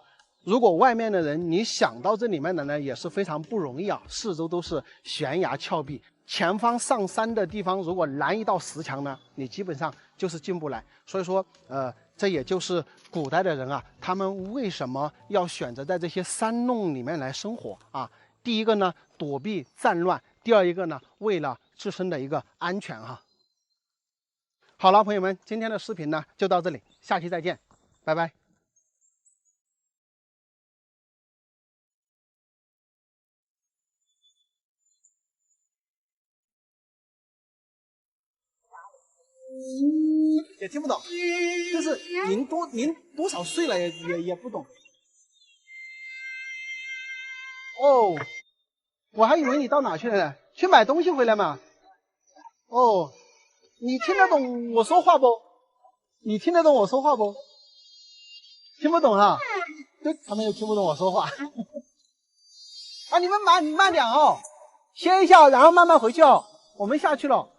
如果外面的人你想到这里面的呢，也是非常不容易啊，四周都是悬崖峭壁，前方上山的地方如果拦一道石墙呢，你基本上就是进不来。所以说这也就是古代的人啊，他们为什么要选择在这些山弄里面来生活啊。第一个呢，躲避战乱；第二一个呢，为了自身的一个安全哈。好了，朋友们，今天的视频呢就到这里，下期再见，拜拜。也听不懂，就是您多少岁了也不懂。哦，我还以为你到哪去了呢？去买东西回来嘛。哦，你听得懂我说话不？你听得懂我说话不？听不懂啊？对，他们又听不懂我说话。啊，你们慢点哦，歇一下，然后慢慢回去哦。我们下去了。